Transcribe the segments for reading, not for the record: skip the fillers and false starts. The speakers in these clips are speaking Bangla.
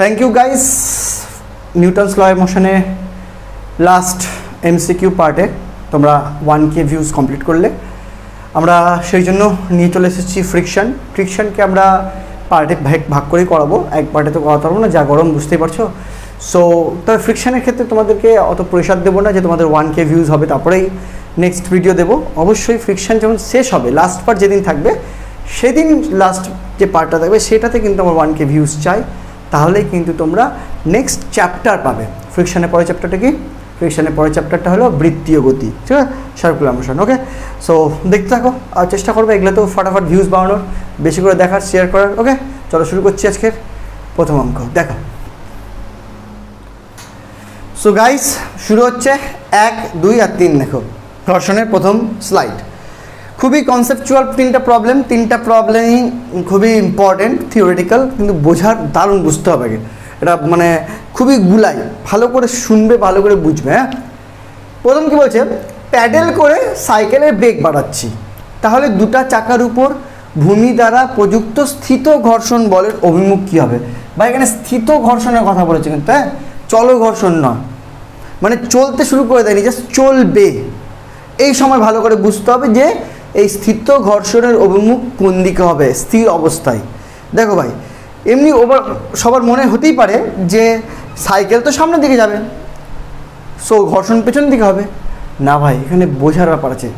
Thank you guys. Newton's law of মোশনে লাস্ট এমসিকিউ পার্টে তোমরা 1K ভিউজ কমপ্লিট করলে। আমরা সেই জন্য নিয়ে চলে এসেছি ফ্রিকশনকে আমরা পার্টে ভাগ করেই করাবো, এক পার্টে তো করাতে পারবো না, যা গরম বুঝতেই পারছো। সো তবে ফ্রিকশনের ক্ষেত্রে তোমাদেরকে অত প্রেশার দেবো না যে তোমাদের 1K ভিউজ হবে তারপরেই নেক্সট ভিডিও দেবো। অবশ্যই ফ্রিকশন যখন শেষ হবে, লাস্ট পার্ট যেদিন থাকবে সেদিন লাস্ট যে পার্টটা থাকবে সেটাতে কিন্তু আমার 1K ভিউজ চাই, তাহলেই কিন্তু তোমরা নেক্সট চ্যাপ্টার পাবে। ফ্রিকশনের পরের চ্যাপ্টারটা কি? ফ্রিকশনের পরের চ্যাপ্টারটা হলো বৃত্তীয় গতি, ঠিক আছে, সার্কুলার মোশন। ওকে, সো দেখতে থাকো আর চেষ্টা করবে এগুলো তো ফটাফট ভিউজ বাড়ানোর, বেশি করে দেখার, শেয়ার করার। ওকে, চলো শুরু করছি আজকের প্রথম অঙ্ক। দেখো, সো গাইস শুরু হচ্ছে 1, 2 আর 3। দেখো ঘর্ষণের প্রথম স্লাইড, খুবই কনসেপচুয়াল তিনটা প্রবলেমই খুবই ইম্পর্টেন্ট, থিওরিটিক্যাল, কিন্তু বোঝার দারুণ বুঝতে হবে। এটা মানে খুবই গুলাই, ভালো করে শুনবে, ভালো করে বুঝবে। হ্যাঁ, প্রথম কি বলছে, প্যাডেল করে সাইকেলের বেগ বাড়াচ্ছি, তাহলে দুটা চাকার উপর ভূমি দ্বারা প্রযুক্ত স্থিত ঘর্ষণ বলের অভিমুখ কী হবে? বা এখানে স্থিত ঘর্ষণের কথা বলেছে কিন্তু, হ্যাঁ, চলো ঘর্ষণ নয়, মানে চলতে শুরু করে দেয়নি, জাস্ট চলবে। এই সময় ভালো করে বুঝতে হবে যে এই স্থিত ঘর্ষণের অভিমুখ কোন দিকে হবে স্থির অবস্থায়। দেখো ভাই, এমনি সবার মনে হতেই পারে যে সাইকেল তো সামনের দিকে যাবে, সো ঘর্ষণ পেছন দিকে হবে না। ভাই এখানে বোঝার ব্যাপার আছে,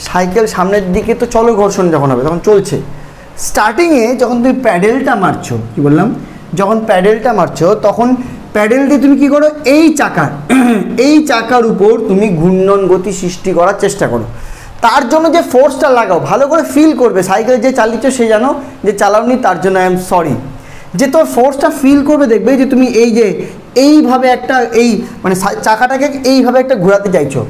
সাইকেল সামনের দিকে তো চলো ঘর্ষণ যখন হবে তখন চলছে। স্টার্টিংয়ে যখন তুমি প্যাডেলটা মারছো, কি বললাম, যখন প্যাডেলটা মারছো তখন প্যাডেল দিয়ে তুমি কী করো, এই চাকার উপর তুমি ঘূর্ণন গতি সৃষ্টি করার চেষ্টা করো। তার জন্য যে ফোর্সটা লাগাও ভালো করে ফিল করবে, সাইকেল যে চালিয়েছো সে জানো যে চালাওনি, তার জন্য আই এম সরি, যে তোর ফোর্সটা ফিল করবে, দেখবে যে তুমি এই যে এইভাবে একটা এই মানে চাকাটাকে এইভাবে একটা ঘোরাতে চাইছো,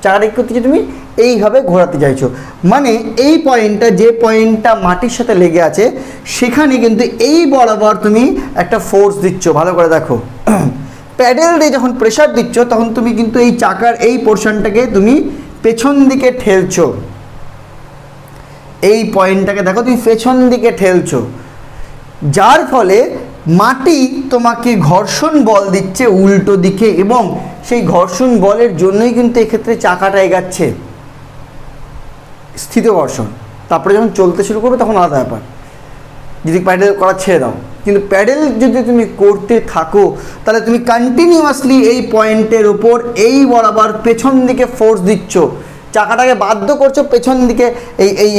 চাকাটাকে করতে তুমি এইভাবে ঘোরাতে চাইছো, মানে এই পয়েন্টটা, যে পয়েন্টটা মাটির সাথে লেগে আছে সেখানে কিন্তু এই বরাবর তুমি একটা ফোর্স দিচ্ছ। ভালো করে দেখো, প্যাডেল দিয়ে যখন প্রেশার দিচ্ছ তখন তুমি কিন্তু এই চাকার এই পোর্শনটাকে তুমি পেছন দিকে ঠেলছো, এই পয়েন্টটাকে দেখো তুমি পেছন দিকে ঠেলছো, যার ফলে মাটি তোমাকে ঘর্ষণ বল দিচ্ছে উল্টো দিকে, এবং সেই ঘর্ষণ বলের জন্যই কিন্তু এক্ষেত্রে চাকাটা এগাচ্ছে, স্থিত ঘর্ষণ। তারপরে যখন চলতে শুরু করবে তখন আলাদা ব্যাপার, যদি প্যাডেল করা ছেড়ে দাও। কিন্তু প্যাডেল যদি তুমি করতে থাকো তাহলে তুমি কন্টিনিউয়াসলি এই পয়েন্টের ওপর এই বরাবর পেছন দিকে ফোর্স দিচ্ছ, চাকাটাকে বাধ্য করছো পেছন দিকে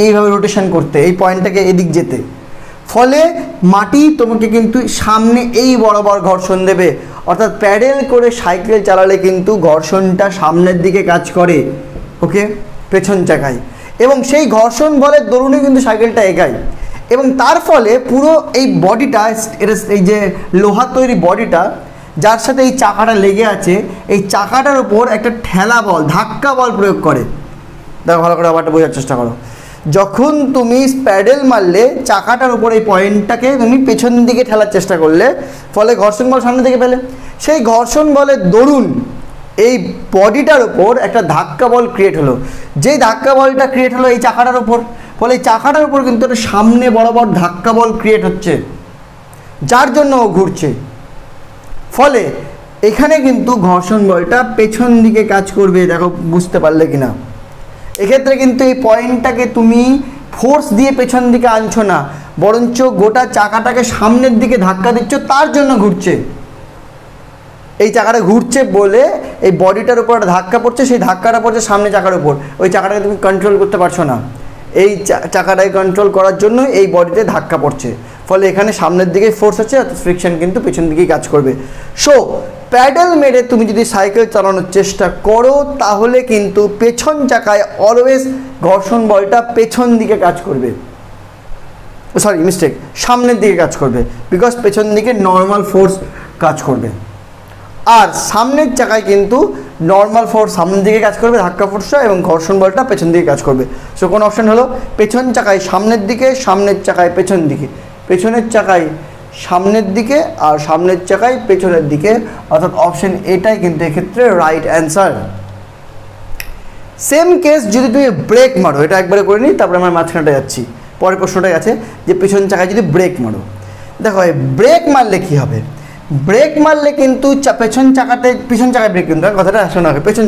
এইভাবে রোটেশন করতে, এই পয়েন্টটাকে এদিক যেতে। ফলে মাটি তোমাকে কিন্তু সামনে এই বরাবর ঘর্ষণ দেবে, অর্থাৎ প্যাডেল করে সাইকেল চালালে কিন্তু ঘর্ষণটা সামনের দিকে কাজ করে, ওকে, পেছন চাকায়, এবং সেই ঘর্ষণ বলের দরুনে কিন্তু সাইকেলটা এগায়। এবং তার ফলে পুরো এই বডিটা, এই যে লোহা তৈরি বডিটা যার সাথে এই চাকাটা লেগে আছে, এই চাকাটার উপর একটা ঠেলা বল, ধাক্কা বল প্রয়োগ করে। দেখো ভালো করে ব্যাপারটা বোঝার চেষ্টা করো, যখন তুমি প্যাডেল মারলে চাকাটার উপর এই পয়েন্টটাকে তুমি পেছন দিকে ঠেলার চেষ্টা করলে, ফলে ঘর্ষণ বল সামনে দিকে পেলে, সেই ঘর্ষণ বলের দরুন এই বডিটার উপর একটা ধাক্কা বল ক্রিয়েট হলো। যেই ধাক্কা বলটা ক্রিয়েট হলো এই চাকাটার উপর, ফলে এই চাকাটার উপর কিন্তু একটা সামনে বরাবর ধাক্কা বল ক্রিয়েট হচ্ছে, যার জন্য ও ঘুরছে। ফলে এখানে কিন্তু ঘর্ষণ বলটা পেছন দিকে কাজ করবে। দেখো বুঝতে পারলে কিনা, এক্ষেত্রে কিন্তু এই পয়েন্টটাকে তুমি ফোর্স দিয়ে পেছন দিকে আনছো না, বরঞ্চ গোটা চাকাটাকে সামনের দিকে ধাক্কা দিচ্ছ, তার জন্য ঘুরছে। এই চাকাটা ঘুরছে বলে এই বডিটার উপর একটা ধাক্কা পড়ছে, সেই ধাক্কাটা পড়ছে সামনে চাকার উপর, ওই চাকাটাকে তুমি কন্ট্রোল করতে পারছো না, এই চাকাটাকে কন্ট্রোল করার জন্য এই বডিতে ধাক্কা পড়ছে, ফলে এখানে সামনের দিকে ফোর্স হচ্ছে, ফ্রিকশন কিন্তু পেছন দিকেই কাজ করবে। সো প্যাডেল মেরে তুমি যদি সাইকেল চালানোর চেষ্টা করো তাহলে কিন্তু পেছন চাকায় অলওয়েজ ঘর্ষণ বলটা পেছন দিকে কাজ করবে, সরি মিস্টেক, সামনের দিকে কাজ করবে, বিকজ পেছন দিকে নর্মাল ফোর্স কাজ করবে। আর সামনের চাকায় কিন্তু নর্মাল ফোর্স সামনের দিকে কাজ করবে, ধাক্কা ফোর্সটা, এবং ঘর্ষণ বলটা পেছন দিকে কাজ করবে। সো কোন অপশন হলো, পেছন চাকায় সামনের দিকে, সামনের চাকায় পেছন দিকে, পেছনের চাকায় সামনের দিকে, আর সামনের চাকায় পেছনের দিকে, অর্থাৎ অপশন এটাই কিন্তু এক্ষেত্রে রাইট অ্যান্সার। সেম কেস যদি তুমি ব্রেক মারো, এটা একবারে করে নিই, তারপরে আমরা মাঝখানটা যাচ্ছি, পরের প্রশ্নটাই আছে যে পেছন চাকায় যদি ব্রেক মারো। দেখো ব্রেক মারলে কী হবে, ব্রেক মারলে কিন্তু পিছন চাকায় ব্রেক, কিন্তু কথাটা শোনা হবে, পেছন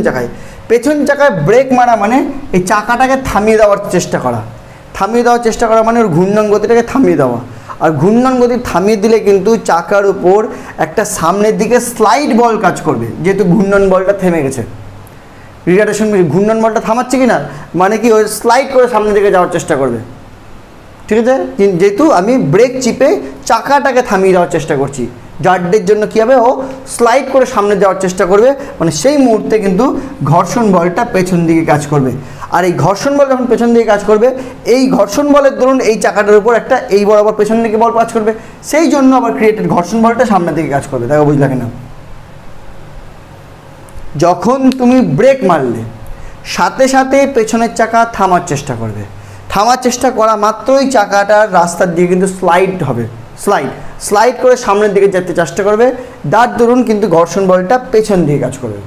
চাকায় ব্রেক মারা মানে এই চাকাটাকে থামিয়ে দেওয়ার চেষ্টা করা মানে ওর ঘূর্ণন গতিটাকে থামিয়ে দেওয়া। আর ঘূর্ণন গতি থামিয়ে দিলে কিন্তু চাকার উপর একটা সামনের দিকে স্লাইড বল কাজ করবে, যেহেতু ঘূর্ণন বলটা থেমে গেছে। রিটার্ডেশন ঘূর্ণন বলটা থামাচ্ছে কি না, মানে কি ওই স্লাইড করে সামনের দিকে যাওয়ার চেষ্টা করবে, ঠিক আছে। যেহেতু আমি ব্রেক চিপে চাকাটাকে থামিয়ে দেওয়ার চেষ্টা করছি, যার্ডের জন্য কী হবে, ও স্লাইড করে সামনে যাওয়ার চেষ্টা করবে, মানে সেই মুহূর্তে কিন্তু ঘর্ষণ বলটা পেছন দিকে কাজ করবে। আর এই ঘর্ষণ বল যখন পেছন দিকে কাজ করবে, এই ঘর্ষণ বলের দরুন এই চাকাটার উপর একটা এই বরাবর পেছন দিকে বল কাজ করবে, সেই জন্য আবার ক্রিয়েটেড ঘর্ষণ বলটা সামনের দিকে কাজ করবে। দেখো বুঝলা কিনা, যখন তুমি ব্রেক মারলে সাথে সাথে পেছনের চাকা থামার চেষ্টা করা মাত্রই চাকাটার রাস্তার দিকে কিন্তু স্লাইড করে সামনের দিকে যেতে চেষ্টা করবে, যার দরুন কিন্তু ঘর্ষণ বলটা পেছন দিকে কাজ করবে।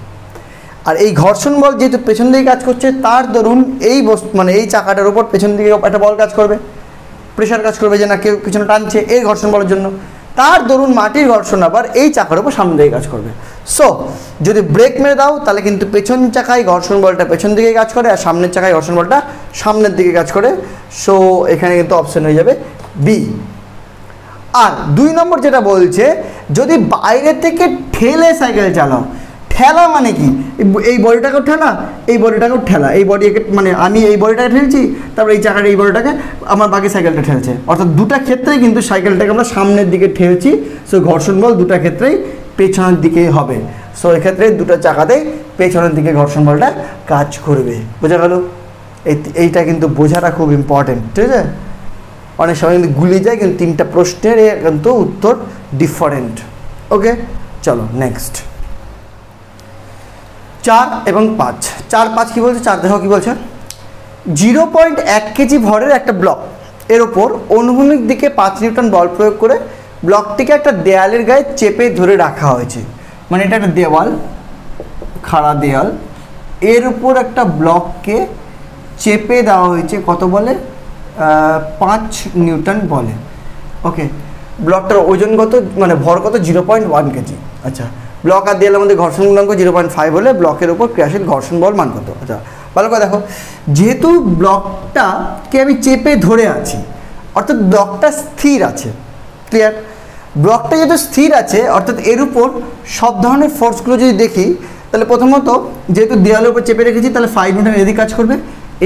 আর এই ঘর্ষণ বল যেহেতু পেছন দিকে কাজ করছে, তার দরুন এই মানে এই চাকাটার উপর পেছন দিকে একটা বল কাজ করবে, প্রেশার কাজ করবে, যে না কেউ পিছনে টানছে, এই ঘর্ষণ বলের জন্য। তার দরুন মাটির ঘর্ষণ আবার এই চাকার উপর সামনের দিকে কাজ করবে। সো যদি ব্রেক মেরে দাও তাহলে কিন্তু পেছন চাকায় ঘর্ষণ বলটা পেছন দিকে কাজ করে, আর সামনের চাকায় ঘর্ষণ বলটা সামনের দিকে কাজ করে। সো এখানে কিন্তু অপশন হয়ে যাবে বি। আর 2 নম্বর যেটা বলছে, যদি বাইরে থেকে ঠেলে সাইকেল চালাও, ঠেলা মানে কি, এই বডিটাকেও ঠেলা, এই বডিটাকেও ঠেলা, এই বডি মানে আমি এই বডিটাকে ঠেলছি, তারপর এই চাকাটা এই বডিটাকে আমার বাকি সাইকেলটা ঠেলছে, অর্থাৎ দুটা ক্ষেত্রেই কিন্তু সাইকেলটাকে আমরা সামনের দিকে ঠেলছি। সো ঘর্ষণ বল দুটা ক্ষেত্রেই পেছনের দিকেই হবে। সো এক্ষেত্রে দুটো চাকাতেই পেছনের দিকে ঘর্ষণ বলটা কাজ করবে। বোঝা গেল? এইটা কিন্তু বোঝাটা খুব ইম্পর্টেন্ট, ঠিক আছে। অনেক সময় কিন্তু গুলিয়ে যায়, কিন্তু 3টা প্রশ্নের কিন্তু উত্তর ডিফারেন্ট। ওকে, চলো নেক্সট। 4 এবং 5। 4, 5 কী বলছে? 4 দেখো কী বলছে, 0.1 কেজি ভরের একটা ব্লক এর ওপর অনুভূমিক দিকে 5 নিউটন বল প্রয়োগ করে ব্লকটিকে একটা দেয়ালের গায়ে চেপে ধরে রাখা হয়েছে। মানে এটা একটা দেওয়াল, খাড়া দেয়াল, এর উপর একটা ব্লককে চেপে দেওয়া হয়েছে, কত বলে? 5 নিউটন বলে। ওকে, ব্লকটার ওজন কত, মানে ভর কত? 0.1 কেজি। আচ্ছা, ব্লক আর দেয়ালের মধ্যে ঘর্ষণ গুণাঙ্ক 0.5 হলে ব্লকের উপর ক্রিয়াশীল ঘর্ষণ বল মান কত? আচ্ছা, ভালো করে দেখো, যেহেতু ব্লকটাকে আমি চেপে ধরে আছি, অর্থাৎ ব্লকটা স্থির আছে। ক্লিয়ার? ব্লকটা যেহেতু স্থির আছে, অর্থাৎ এর উপর সব ধরনের ফোর্সগুলো যদি দেখি, তাহলে প্রথমত যেহেতু দেওয়ালের উপর চেপে রেখেছি, তাহলে 5 নিউটন এদিক কাজ করবে,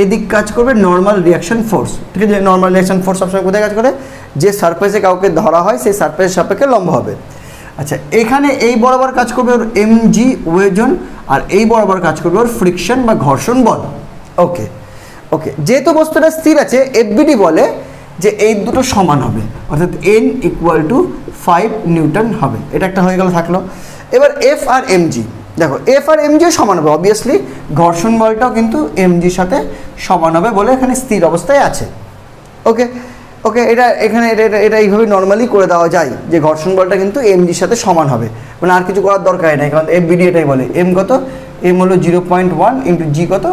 এদিক কাজ করবে নর্মাল রিয়াকশন ফোর্স। ঠিক আছে, নর্মাল রিয়াকশন ফোর্স সবসময় কোথায় কাজ করে? যে সারফেসে কাউকে ধরা হয় সেই সারফেসের সাপেক্ষে লম্ব হবে। আচ্ছা, এখানে এই বরাবর কাজ করবে ওর mg ওজন, আর এই বরাবর কাজ করবে ওর ফ্রিকশন বা ঘর্ষণ বল। ওকে ওকে, যেহেতু বস্তুটা স্থির আছে, এফবিডি বলে যে এই দুটো সমান হবে, অর্থাৎ n = 5 নিউটন হবে। এটা একটা হয়ে গেল, থাকলো। এবার এফ আর এমজি, দেখো এফ আর এমজিও সমান হবে, অবভিয়াসলি ঘর্ষণ বলটাও কিন্তু এমজির সাথে সমান হবে বলে এখানে স্থির অবস্থায় আছে। ওকে ওকে, এটা এখানে এটা এইভাবে নর্মালি করে দেওয়া যায় যে ঘর্ষণ বলটা কিন্তু এমজির সাথে সমান হবে, মানে আর কিছু করার দরকার নেই, কারণ এফবিডি এটাই বলে। এম কত? এম হলো 0.1 ইন্টু জি কত?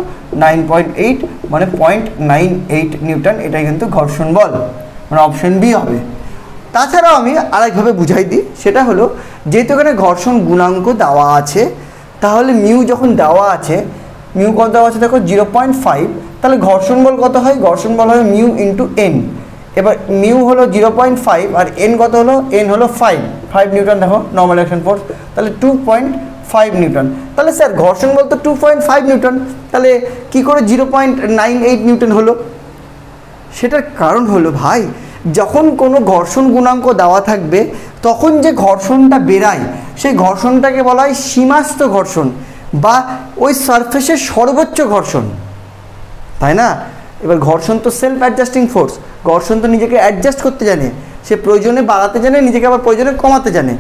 9.8, মানে 0.98 নিউটন। এটাই কিন্তু ঘর্ষণ বল, মানে অপশন বি হবে। তাছাড়াও আমি আরেকভাবে বুঝাই দিই, সেটা হলো যেহেতু এখানে ঘর্ষণ গুণাঙ্ক দেওয়া আছে, তাহলে মিউ যখন দেওয়া আছে, মিউ কত দেওয়া আছে দেখো 0.5, তাহলে ঘর্ষণ বল কত হয়? ঘর্ষণ বল হবে মিউ ইন্টু এন। এবার মিউ হলো 0.5 আর এন কত হলো? এন হলো 5 নিউটন। দেখো নর্মাল অ্যাকশন ফোর্স, তাহলে 2.5 নিউটন। তাহলে স্যার ঘর্ষণ বল তো 2.5 নিউটন, তাহলে কি করে 0.98 নিউটন হলো? সেটার কারণ হলো ভাই, যখন কোনো ঘর্ষণ গুণাঙ্ক দেওয়া থাকবে, তখন যে ঘর্ষণটা বেরায় সেই ঘর্ষণটাকে বলা হয় সীমাস্থ ঘর্ষণ বা ওই সারফেসের সর্বোচ্চ ঘর্ষণ, তাই না? এবার ঘর্ষণ তো সেলফ অ্যাডজাস্টিং ফোর্স, ঘর্ষণ তো নিজেকে অ্যাডজাস্ট করতে জানে, সে প্রয়োজনে বাড়াতে জানে, নিজেকে আবার প্রয়োজনে কমাতে জানে।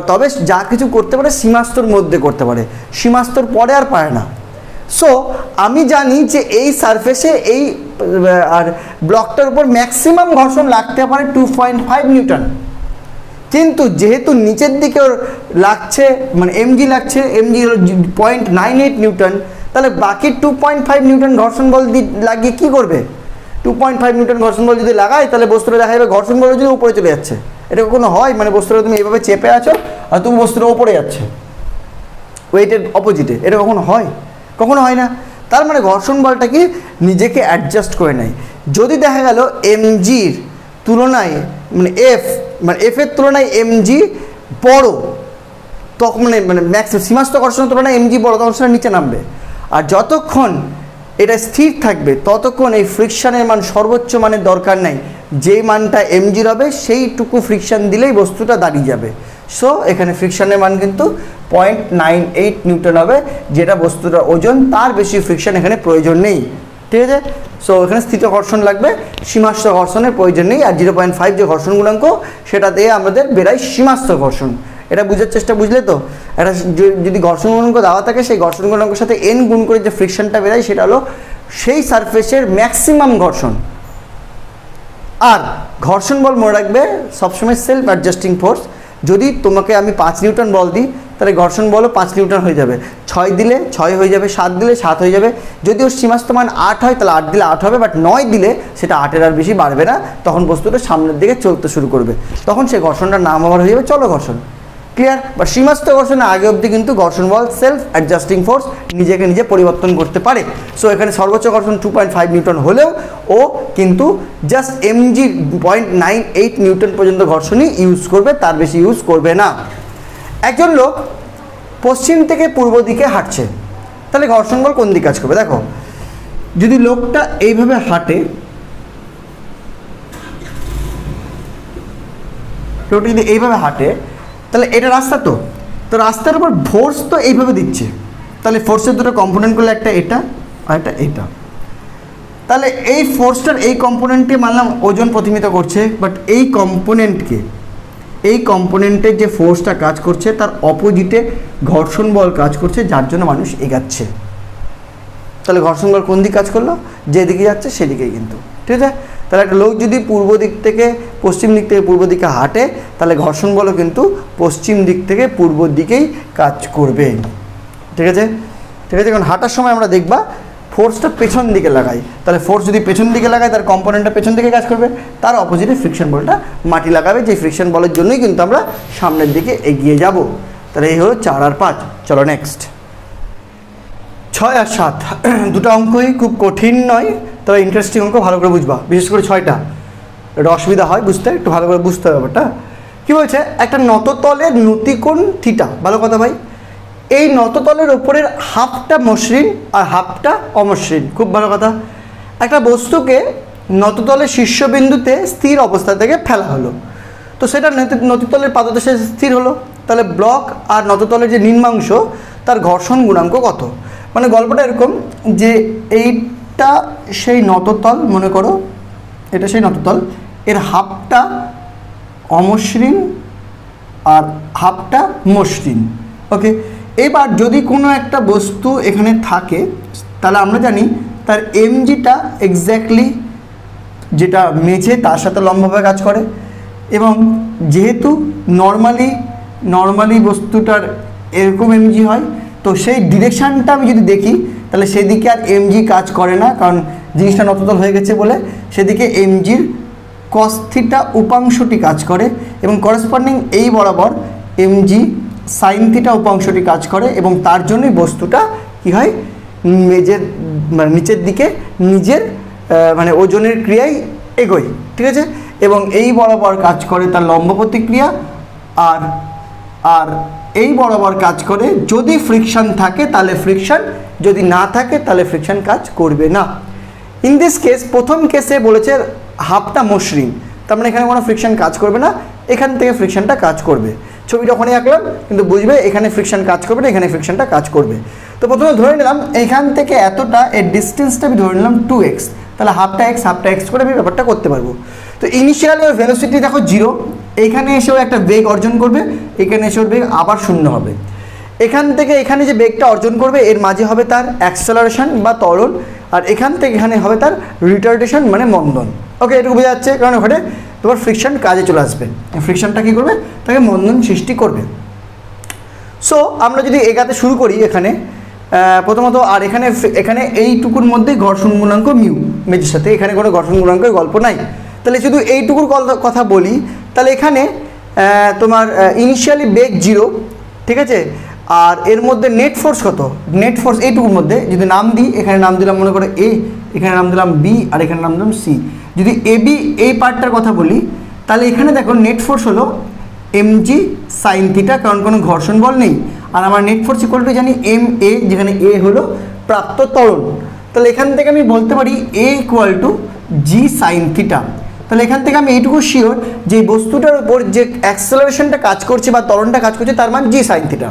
তবে যা কিছু করতে পারে সীমাস্তর মধ্যে করতে পারে, সীমাস্তর পরে আর পারে না। সো আমি জানি যে এই সারফেসে এই আর ব্লকটার উপর ম্যাক্সিমাম ঘর্ষণ লাগতে পারে 2.5 নিউটন, কিন্তু যেহেতু নিচের দিকে লাগছে, মানে এমজি লাগছে, এমজি হলো 0.98 নিউটন, তাহলে বাকি 2.5 নিউটন ঘর্ষণ বল লাগিয়ে কী করবে? 2.5 নিউটন ঘর্ষণ বল যদি লাগায়, তাহলে বস্তুটা দেখা যাবে ঘর্ষণ বল যদি উপরে চলে যাচ্ছে। এটা কোনো হয়? মানে বস্তুটা তুমি এইভাবে চেপে আছো আর তুমি বস্তুটা ওপরে যাচ্ছে ওয়েটের অপোজিটে, এটা কখনো হয়? কখনো হয় না। তার মানে ঘর্ষণ বলটা কি নিজেকে অ্যাডজাস্ট করে নেয়। যদি দেখা গেল এমজির তুলনায় এফের তুলনায় এমজি বড়, তখন সীমাস্থ ঘর্ষণের তুলনায় এমজি বড়, তখন সেটা নিচে নামবে। আর যতক্ষণ এটা স্থির থাকবে ততক্ষণ এই ফ্রিকশানের মান সর্বোচ্চ মানের দরকার নেই, যেই মানটা এমজির হবে সেইটুকু ফ্রিকশান দিলেই বস্তুটা দাঁড়িয়ে যাবে। সো এখানে ফ্রিকশানের মান কিন্তু 0.98 নিউটন হবে, যেটা বস্তুটার ওজন, তার বেশি ফ্রিকশান এখানে প্রয়োজন নেই। ঠিক আছে? সো এখানে স্থিত ঘর্ষণ লাগবে, সীমাস্থ ঘর্ষণের প্রয়োজন নেই। আর 0.5 যে ঘর্ষণ গুণাঙ্ক সেটা দিয়ে আমাদের বেরাই সীমাস্থ ঘর্ষণ। এটা বুঝার চেষ্টা, বুঝলে তো? এটা যদি ঘর্ষণ গুণাঙ্ক দেওয়া থাকে, সেই ঘর্ষণ গুণাঙ্কের সাথে n গুণ করে যে ফ্রিকশনটা বেরায় সেটা হলো সেই সারফেসের ম্যাক্সিমাম ঘর্ষণ। আর ঘর্ষণ বল মনে রাখবে সবসময় সেলফ অ্যাডজাস্টিং ফোর্স। যদি তোমাকে আমি 5 নিউটন বল দিই, তাহলে ঘর্ষণ বলও 5 নিউটন হয়ে যাবে। 6 দিলে 6 হয়ে যাবে, 7 দিলে 7 হয়ে যাবে। যদি ওর সীমাস্থ মান 8 হয় তাহলে 8 দিলে 8 হবে, বাট 9 দিলে সেটা 8-এর আর বেশি বাড়বে না। তখন বস্তুটা সামনের দিকে চলতে শুরু করবে, তখন সেই ঘর্ষণটার নাম আবার হয়ে যাবে চলো ঘর্ষণ। ক্লিয়ার? বা সীমাস্থ ঘর্ষণের আগে অবধি কিন্তু ঘর্ষণ বল সেলফ অ্যাডজাস্টিং ফোর্স, নিজেকে নিজে পরিবর্তন করতে পারে। সো এখানে সর্বোচ্চ ঘর্ষণ 2.5 নিউটন হলেও ও কিন্তু জাস্ট এমজি 0.98 নিউটন পর্যন্ত ঘর্ষণই ইউজ করবে, তার বেশি ইউজ করবে না। একজন লোক পশ্চিম থেকে পূর্ব দিকে হাঁটছে, তাহলে ঘর্ষণ বল কোন দিকে কাজ করবে? দেখো, যদি লোকটা এইভাবে হাঁটে, লোকটা যদি এইভাবে হাঁটে, তাহলে এটা রাস্তা, তো রাস্তার উপর ফোর্স তো এইভাবে দিচ্ছে। তাহলে ফোর্সের দুটো কম্পোনেন্ট করলে একটা এটা আর একটা এটা। তাহলে এই ফোর্সটার এই কম্পোনেন্টে মানলাম ওজন প্রতিমিত করছে, বাট এই কম্পোনেন্টের যে ফোর্সটা কাজ করছে তার অপোজিটে ঘর্ষণ বল কাজ করছে, যার জন্য মানুষ এগাচ্ছে। তাহলে ঘর্ষণ বল কোন দিকে কাজ করলো? যেদিকে যাচ্ছে সেদিকেই কিন্তু। ঠিক আছে? তাহলে একটা লোক যদি পূর্ব দিক থেকে পশ্চিম দিক থেকে পূর্ব দিকে হাঁটে, তাহলে ঘর্ষণ বলও কিন্তু পশ্চিম দিক থেকে পূর্ব দিকেই কাজ করবে। ঠিক আছে? ঠিক আছে? কারণ হাঁটার সময় আমরা দেখবা ফোর্সটা পেছন দিকে লাগাই, তাহলে ফোর্স যদি পেছন দিকে লাগায় তার কম্পোনেন্টটা পেছন দিকে কাজ করবে, তার অপোজিটে ফ্রিকশন বলটা মাটি লাগাবে, যে ফ্রিকশন বলের জন্যই কিন্তু আমরা সামনের দিকে এগিয়ে যাব। তাহলে এই হলো 4 আর 5। চলো নেক্সট 6 আর 7। দুটো অঙ্কই খুব কঠিন নয়, তবে ইন্টারেস্টিং অঙ্ক, ভালো করে বুঝবা। বিশেষ করে 6টা এটা অসুবিধা হয় বুঝতে, একটু ভালো করে বুঝতে হবে ব্যাপারটা। কী বলছে? একটা নততলের নতিকোণ থিটা। ভালো কথা ভাই। এই নততলের ওপরের হাফটা মসৃণ আর হাফটা অমসৃণ। খুব ভালো কথা। একটা বস্তুকে নততলের শীর্ষবিন্দুতে স্থির অবস্থা থেকে ফেলা হলো, তো সেটা নতিতলের পাদদেশে স্থির হলো। তাহলে ব্লক আর নততলের যে নিম্নাংশ তার ঘর্ষণ গুণাঙ্ক কত? মানে গল্পটা এরকম যে এইটা সেই নততল, মনে করো এটা সেই নততল, এর হাফটা অমসৃণ আর হাফটা মসৃণ। ওকে, এবার যদি কোনো একটা বস্তু এখানে থাকে, তাহলে আমরা জানি তার এমজিটা এক্স্যাক্টলি যেটা মেঝে তার সাথে লম্বভাবে কাজ করে, এবং যেহেতু নর্মালি বস্তুটার এরকম এমজি হয়, তো সেই ডিরেকশানটা আমি যদি দেখি তাহলে সেদিকে আর এমজি কাজ করে না, কারণ জিনিসটা নততল হয়ে গেছে বলে সেদিকে এমজির কস থিটা উপাংশটি কাজ করে, এবং করেসপন্ডিং এই বরাবর এমজি সাইন থিটা উপাংশটি কাজ করে, এবং তার জন্যই বস্তুটা কী হয়, মেঝের নিচের দিকে নিজের ওজনের ক্রিয়ায় এগোয়। ঠিক আছে? এবং এই বরাবর কাজ করে তার লম্ব প্রতিক্রিয়া, আর এই বরাবর কাজ করে যদি ফ্রিকশন থাকে তাহলে ফ্রিকশন, যদি না থাকে তাহলে ফ্রিকশন কাজ করবে না। ইন দিস কেস, প্রথম কেসে বলেছে হাফটা মসৃণ, তার মানে এখানে কোনো ফ্রিকশন কাজ করবে না, এখান থেকে ফ্রিকশনটা কাজ করবে। ছবিটা ওখানে আঁকলাম, কিন্তু বুঝবে এখানে ফ্রিকশন কাজ করবে না, এখানে ফ্রিকশনটা কাজ করবে। তো প্রথমে ধরে নিলাম এইখান থেকে এতটা, এর ডিস্টেন্সটা আমি ধরে নিলাম 2x, তাহলে হাফটা এক্স করে আমি ব্যাপারটা করতে পারবো। তো ইনিশিয়ালি ওর ভেলোসিটি দেখো 0, এইখানে এসেও একটা বেগ অর্জন করবে, এখানে এসে ওর বেগ আবার 0 হবে। এখান থেকে এখানে যে বেগটা অর্জন করবে এর মাঝে হবে তার অ্যাক্সেলারেশন বা ত্বরণ, আর এখান থেকে এখানে হবে তার রিটার্ডেশন মানে মন্দন। ওকে, এটুকু বোঝা যাচ্ছে, কারণ ওখানে তোমার ফ্রিকশন কাজে চলে আসবে, ফ্রিকশনটা কী করবে, তাকে মন্দন সৃষ্টি করবে। সো আমরা যদি এগাতে শুরু করি এখানে প্রথমত, আর এখানে এইটুকুর মধ্যে ঘর্ষণ গুণাঙ্ক মিউ মেঝের সাথে, এখানে কোনো ঘর্ষণ গুণাঙ্কের গল্প নাই। তাহলে শুধু এইটুকুর কথা বলি, তাহলে এখানে তোমার ইনিশিয়ালি বেগ 0, ঠিক আছে, আর এর মধ্যে নেট ফোর্স কত, নেট ফোর্স এইটুকুর মধ্যে যদি নাম দিই, এখানে নাম দিলাম মনে করে এ, এখানে নাম দিলাম বি, আর এখানে নাম দিলাম সি। যদি এ বি এই পার্টটার কথা বলি, তাহলে এখানে দেখো নেট ফোর্স হলো mg সাইন থিটা, কারণ কোনো ঘর্ষণ বল নেই। আর আমার নেট ফোর্স ইকুয়াল টু জানি এম এ, যেখানে এ হলো প্রাপ্ত ত্বরণ। তাহলে এখান থেকে আমি বলতে পারি A equal to G sine theta. তাহলে এখান থেকে আমি এইটুকু শিওর যে বস্তুটার উপর যে অ্যাক্সেলারেশনটা কাজ করছে বা ত্বরণটা কাজ করছে তার মান জি সাইন থিটা।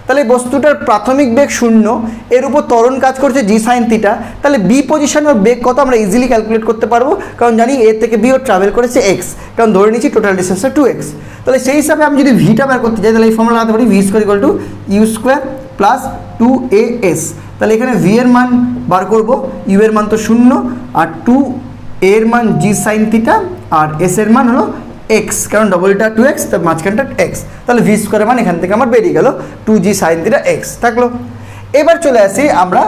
তাহলে বস্তুটার প্রাথমিক বেগ 0, এর উপর ত্বরণ কাজ করছে জি সাইন থিটা। তাহলে বি পজিশনের বেগ কত আমরা ইজিলি ক্যালকুলেট করতে পারবো, কারণ জানি এ থেকে বি ও ট্রাভেল করেছে এক্স, কারণ ধরে নিচ্ছি টোটাল ডিস্টেন্সটা 2x। তাহলে সেই হিসাবে আমি যদি ভিটা বের করতে চাই, তাহলে এই ফর্মুলা লাগাতে পারি V square equal to U square plus 2as। তাহলে এখানে ভি এর মান বার করবো, ইউ এর মান তো 0, আর 2 এর মান জি সাইন থিটা, আর এস এর মান হলো এক্স, কারণ ডবলটা 2x, তার মাঝখানটা এক্স। তাহলে ভি স্কোয়ারের মান এখান থেকে আমার বেরিয়ে গেল 2g সাইন থিটা এক্স থাকলো। এবার চলে আসি আমরা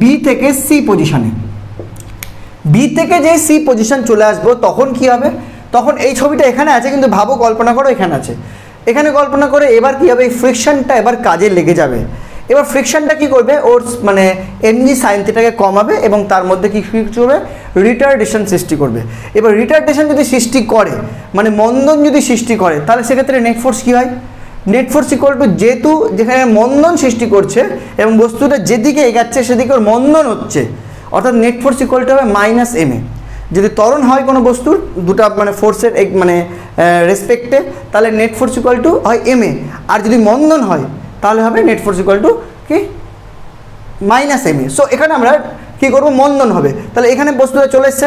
বি থেকে সি পজিশনে। বি থেকে যে সি পজিশন চলে আসবো তখন কি হবে, তখন এই ছবিটা এখানে আছে, কিন্তু ভাবো কল্পনা করো এখানে আছে, এখানে কল্পনা করে এবার কি হবে, এই ফ্রিকশনটা এবার কাজে লেগে যাবে। এবার ফ্রিকশনটা কি করবে, ওর মানে এমজি সাইন থিটাকে কমাবে এবং তার মধ্যে কি করবে, রিটার্ডেশন সৃষ্টি করবে। এবার রিটার্ডেশন যদি সৃষ্টি করে, মানে মন্দন যদি সৃষ্টি করে, তাহলে সেক্ষেত্রে নেট ফোর্স কী হয়, নেট ফোর্স ইকুয়াল টু যেহেতু যেখানে মন্দন সৃষ্টি করছে এবং বস্তুটা যেদিকে এগাচ্ছে সেদিকে ওর মন্দন হচ্ছে, অর্থাৎ নেট ফোর্স ইকুয়াল টু হবে মাইনাস এম এ। যদি ত্বরণ হয় কোনো বস্তুর দুটা মানে ফোর্সের মানে রেসপেক্টে, তাহলে নেট ফোর্স ইকুয়াল টু হয় এম এ, আর যদি মন্দন হয় তাহলে হবে নেট ফোর্স ইকুয়াল টু কি মাইনাস এম এ। সো এখানে আমরা কী করবো, মন্দন হবে। তাহলে এখানে বস্তুটা চলে এসছে,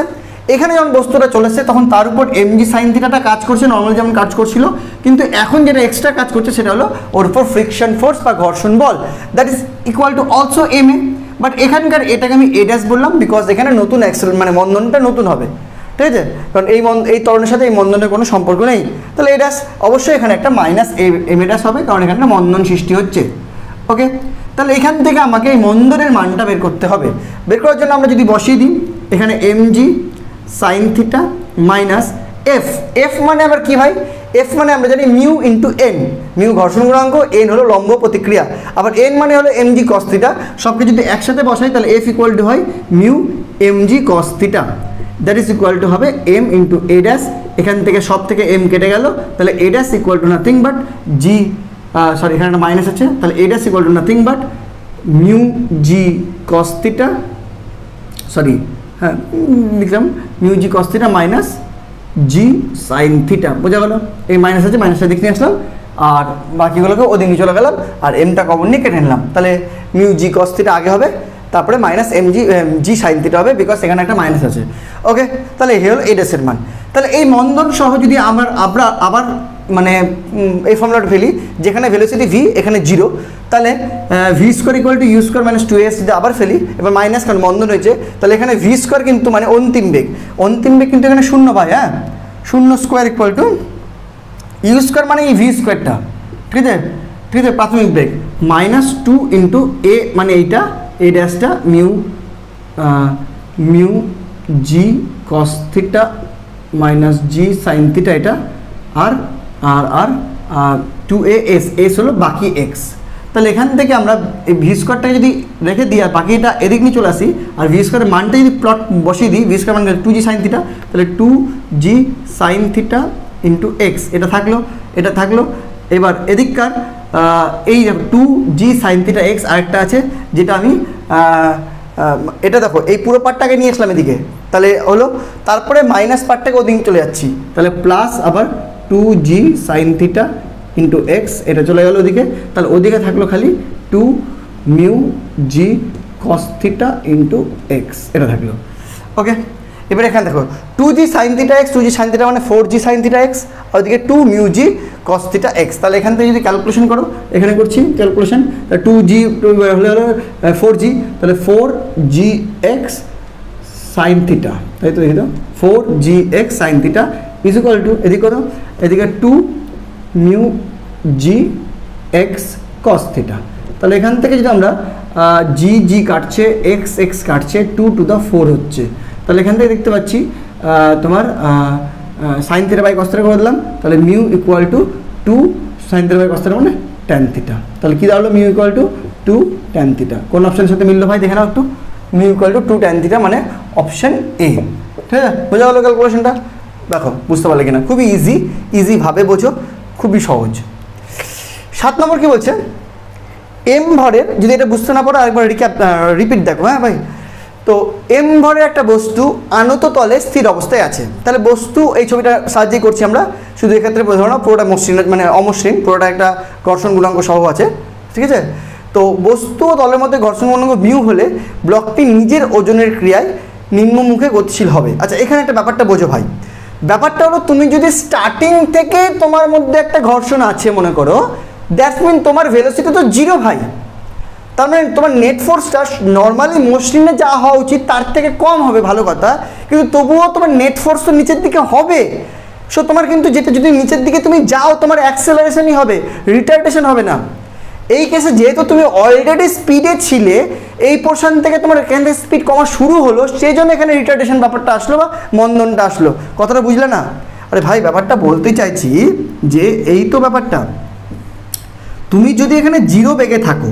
এখানে যখন বস্তুটা চলে এসছে তখন তার উপর এমজি সাইন থিটাটা কাজ করছে নর্মাল যেমন কাজ করছিল, কিন্তু এখন যেটা এক্সট্রা কাজ করছে সেটা হলো ওর উপর ফ্রিকশন ফোর্স বা ঘর্ষণ বল, that is equal to also M A. But এখানকার এটাকে আমি এ ড্যাশ বললাম, বিকজ এখানে নতুন মানে মন্দনটা নতুন হবে, ঠিক আছে, কারণ এই ত্বরণের সাথে এই মন্দনের কোনো সম্পর্ক নেই। তাহলে এ ড্যাশ অবশ্যই এখানে একটা মাইনাস এম এ ড্যাশ হবে, কারণ এখানে একটা মন্দন সৃষ্টি হচ্ছে। ওকে, তাহলে এখান থেকে আমাকে এই মন্দনের মানটা বের করতে হবে। বের করার জন্য আমরা যদি বসিয়ে দিই এখানে MG sine theta minus F, F মানে আবার কী হয়, এফ মানে আমরা জানি মিউ ইন্টু এন, মিউ ঘর্ষণ গুণাঙ্ক, এন হলো লম্ব প্রতিক্রিয়া, আবার এন মানে হলো এমজি কস থিটা। সবকে যদি একসাথে বসাই তাহলে এফ ইকুয়াল টু হয় mu MG cos theta, that is equal to হবে এম ইন্টু এ ড্যাশ। এখান থেকে সব থেকে এম কেটে গেল, তাহলে A dash equal to nothing but G, sorry এখানে একটা মাইনাস আছে, তাহলে A dash equal to nothing but mu G cos theta, sorry হ্যাঁ লিখলাম mu G cos theta minus G sine theta, বোঝা গেল। এই মাইনাস আছে, মাইনাসটা দেখে নিয়ে আসলাম, আর বাকিগুলোকে ওদিকে চলে গেলাম, আর এমটা কমন নিয়ে কেটে নিলাম। তাহলে মিউ জি কস থিটা আগে হবে, তারপরে মাইনাস জি সাইন থিটা হবে, বিকজ এখানে একটা মাইনাস আছে। ওকে, তাহলে এই হলো এই ড্যাশের মান। তাহলে এই মন্দন সহ যদি আমরা আবার মানে এই ফর্মুলাটা ফেলি, যেখানে ভেলোসিটি ভি এখানে 0, তাহলে V square equal to U square minus 2as যদি আবার ফেলি, এবার মাইনাস কারণ মন্দন হয়েছে, তাহলে এখানে ভি স্কোয়ার কিন্তু মানে অন্তিম বেগ কিন্তু এখানে 0 পাই, হ্যাঁ 0 square equal to U square মানে এই ভি স্কোয়ারটা, ঠিক আছে, ঠিক আছে, প্রাথমিক বেগ মাইনাস 2 ইন্টু এ মানে এইটা এ ড্যাশটা mu G cos theta minus G sine theta, এটা আর আর আর 2as, এস হলো বাকি এক্স। তাহলে এখান থেকে আমরা এই ভি স্কোয়ারটাকে যদি রেখে দিই আর বাকিটা এদিক নিয়ে চলে আসি, আর ভি স্কোয়ারের মানটা যদি প্লট বসিয়ে দিই, ভি স্কোয়ার মানে 2g সাইন থিটা, তাহলে 2g sine theta into x, এটা থাকলো। এবার এদিককার এই 2g সাইন থিটা এক্স আরেকটা আছে, যেটা আমি এটা দেখো এই পুরো পার্টটাকে নিয়ে আসলাম এদিকে, তাহলে হলো তারপরে মাইনাস পার্টটাকে ওদিকে চলে যাচ্ছি, তাহলে প্লাস আবার 2g sine theta into x, এটা চলে গেল ওদিকে, তাহলে ওদিকে থাকলো খালি 2 mu G cos theta into x, এটা থাকলো। ওকে, এবার এখানে দেখো 2g sine theta x, 2g sine theta মানে 4g সাইন থিটা এক্স, আর ওদিকে 2 mu G cos theta x. তাহলে এখান থেকে যদি ক্যালকুলেশন করো, এখানে করছি ক্যালকুলেশন, তাহলে 2g হলো 4g, তাহলে 4g এক্স সাইন থিটা, তাই তো দেখি তো 4g x sine theta is equal two এদিকে কত, এদিকে 2 মিউ জি এক্স কস থিটা। তাহলে এখান থেকে যদি আমরা জি কাটছে, এক্স কাটছে, 2 টু দ্য 4 হচ্ছে, তাহলে এখান থেকে দেখতে পাচ্ছি তোমার sine theta by cos theta করে দিলাম, তাহলে mu equal to 2 sine theta by cos theta মানে ট্যান থিটা। তাহলে কী দাঁড়ালো? Mu equal to 2 tan theta. কোন অপশানের সাথে মিললো ভাই দেখে নাও একটু। Mu equal to 2 tan theta মানে অপশান এ। ঠিক আছে, বোঝা গেলো ক্যালকুলেশনটা? দেখো বুঝতে পারলে কিনা? খুবই ইজিভাবে বোঝো, খুবই সহজ। 7 নম্বর কী বলছে? এম ভরের, যদি এটা বুঝতে না পারো আরেকবার রিপিট দেখো। হ্যাঁ ভাই, তো এম ভরের একটা বস্তু আনত তলে স্থির অবস্থায় আছে। তাহলে বস্তু, এই ছবিটা সাহায্যেই করছি আমরা, শুধু এক্ষেত্রে ধরো না পুরোটা মসৃণ মানে অমসৃণ, পুরোটা একটা ঘর্ষণ গুণাঙ্ক সহ আছে। ঠিক আছে, তো বস্তু ও তলের মধ্যে ঘর্ষণ গুণাঙ্ক মিউ হলে ব্লকটি নিজের ওজনের ক্রিয়ায় নিম্নমুখে গতিশীল হবে। আচ্ছা, এখানে একটা ব্যাপারটা বোঝো ভাই। ব্যাপারটা হলো, তুমি যদি স্টার্টিং থেকে তোমার মধ্যে একটা ঘর্ষণ আছে মনে করো, দ্যাটস মিন তোমার ভেলোসিটি তো 0 ভাই। তার মানে তোমার নেট ফোর্সটা নর্মালি মসৃণে যা হওয়া উচিত তার থেকে কম হবে, ভালো কথা, কিন্তু তবুও তোমার নেট ফোর্স তো নিচের দিকে হবে। সো তোমার কিন্তু যেটা যদি নিচের দিকে তুমি যাও, তোমার অ্যাক্সেলারেশনই হবে, রিটার্ডেশন হবে না। এই কেসে যেহেতু তুমি অলরেডি স্পিডে ছিলে, এই পোর্শন থেকে তোমার এখান থেকে স্পিড কমা শুরু হলো, সেই জন্য এখানে রিটার্ডেশন ব্যাপারটা আসলো বা মন্দনটা আসলো। কথাটা বুঝলে না? আরে ভাই, ব্যাপারটা বলতে চাইছি যে এই তো ব্যাপারটা, তুমি যদি এখানে 0 বেগে থাকো,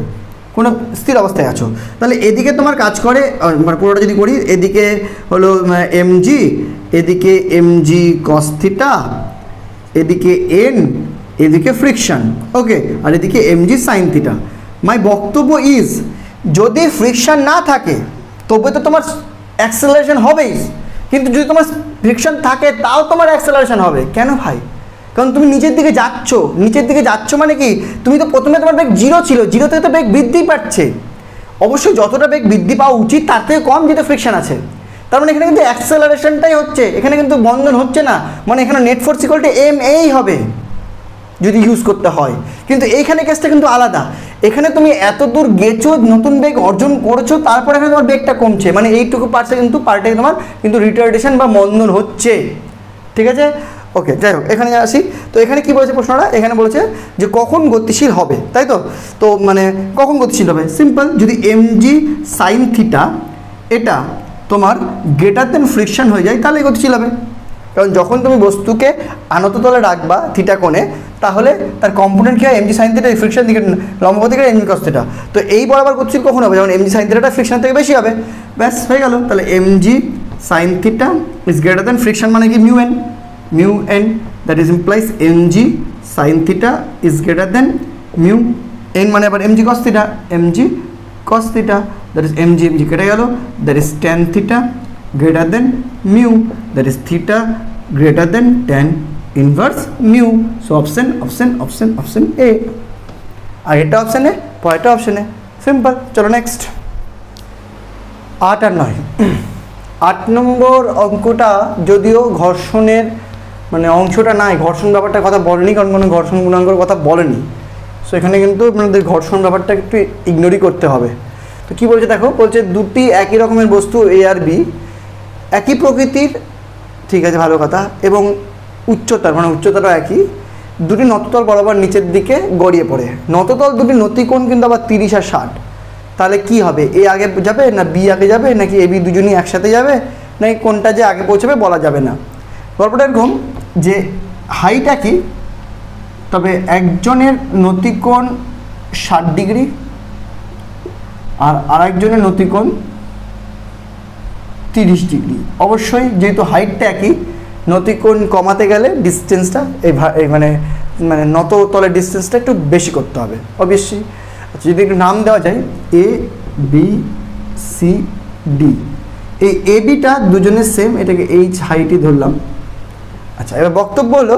কোনো স্থির অবস্থায় আছো, তাহলে এদিকে তোমার কাজ করে, মানে পুরোটা যদি করি, এদিকে হলো এমজি, এদিকে এমজি কস থিটা, এদিকে এন, এদিকে ফ্রিকশন, ওকে, আর এদিকে এমজি সাইন থিটা। মাই বক্তব্য ইজ, যদি ফ্রিকশন না থাকে তবে তো তোমার অ্যাক্সেলারেশন হবেই, কিন্তু যদি তোমার ফ্রিকশন থাকে তাও তোমার অ্যাক্সেলারেশন হবে। কেন ভাই? কারণ তুমি নিচের দিকে যাচ্ছ। নিচের দিকে যাচ্ছ মানে কি, তুমি তো প্রথমে তোমার বেগ 0 ছিল, 0 থেকে তো বেগ বৃদ্ধি পাচ্ছে। অবশ্যই যতটা বেগ বৃদ্ধি পাওয়া উচিত তার থেকে কম, যেটা ফ্রিকশন আছে। তার মানে এখানে কিন্তু অ্যাক্সেলারেশনটাই হচ্ছে, এখানে কিন্তু বন্ধন হচ্ছে না। মানে এখানে net force equal to M এই হবে যদি ইউজ করতে হয়। কিন্তু এইখানে কেসটা কিন্তু আলাদা। এখানে তুমি এত দূর গেছো, নতুন বেগ অর্জন করেছো, তারপরে এখানে তোমার বেগটা কমছে, মানে এইটুকু পার্টে কিন্তু তোমার কিন্তু রিটার্ডেশন বা মন্দন হচ্ছে। ঠিক আছে, ওকে, যাই হোক, এখানে আসি। তো এখানে কি বলেছে প্রশ্নটা? এখানে বলেছে যে কখন গতিশীল হবে, তাই তো? তো মানে কখন গতিশীল হবে? সিম্পল, যদি এমজি সাইন থিটা এটা তোমার গ্রেটার দেন ফ্রিকশন হয়ে যায়, তাহলে গতিশীল হবে। কারণ যখন তুমি বস্তুকে আনত তলে রাখবা থিটা কোণে, তাহলে তার কম্পোনেন্ট কী হয়? এমজি সাইন থিটা, ফ্রিকশন দিকে লম্ব দিকে এমজি কস থিটা। তো এই বরাবর গতিশীল কখন হবে? যখন এমজি সাইন থিটাটা ফ্রিকশন থেকে বেশি হবে। ব্যাস হয়ে গেল। তাহলে MG sine theta is greater then friction মানে কি? mu n, that is implies mg sin theta is greater than mu n মানে আবার mg cos theta, that is mg কেটে গেল, that is tan theta greater than mu, that is theta greater than tan inverse mu. so option A। আগেরটা অপশন এ, পরেরটা অপশন এ, সিম্পল। চলো নেক্সট 8 আর 9। 8 নম্বর অঙ্কটা যদিও ঘর্ষণের মানে অংশটা নাই, ঘর্ষণ ব্যাপারটার কথা বলেনি, কারণ কোনো ঘর্ষণ গুণাঙ্কের কথা বলেনি। সো এখানে কিন্তু আপনাদের ঘর্ষণ ব্যাপারটা একটু ইগনোরই করতে হবে। তো কী বলছে দেখো, বলছে দুটি একই রকমের বস্তু এ আর বি, একই প্রকৃতির, ঠিক আছে ভালো কথা, এবং উচ্চতার মানে উচ্চতাটাও একই, দুটি নততল বরাবর নিচের দিকে গড়িয়ে পড়ে। নততল দুটি নতিকোণ কিন্তু আবার 30 আর 60। তাহলে কি হবে? এ আগে যাবে না বি আগে যাবে, নাকি এ বি দুজনই একসাথে যাবে, নাকি কোনটা যে আগে পৌঁছাবে বলা যাবে না। গল্পটা এরকম যে হাইট একই, তবে একজনের নতিকোণ 60 ডিগ্রি আর আরেকজনের নতিকোণ 30 ডিগ্রি। অবশ্যই যেহেতু হাইটটা একই, নতিকোণ কমাতে গেলে ডিস্টেন্সটা এই মানে নত তলের ডিস্টেন্সটা একটু বেশি করতে হবে অবশ্যই। আচ্ছা, যদি একটু নাম দেওয়া যায় এ বি সি ডি, এই এ বিটা দুজনের সেম, এটাকে এইচ হাইটই ধরলাম। আচ্ছা, এবার বক্তব্য হলো,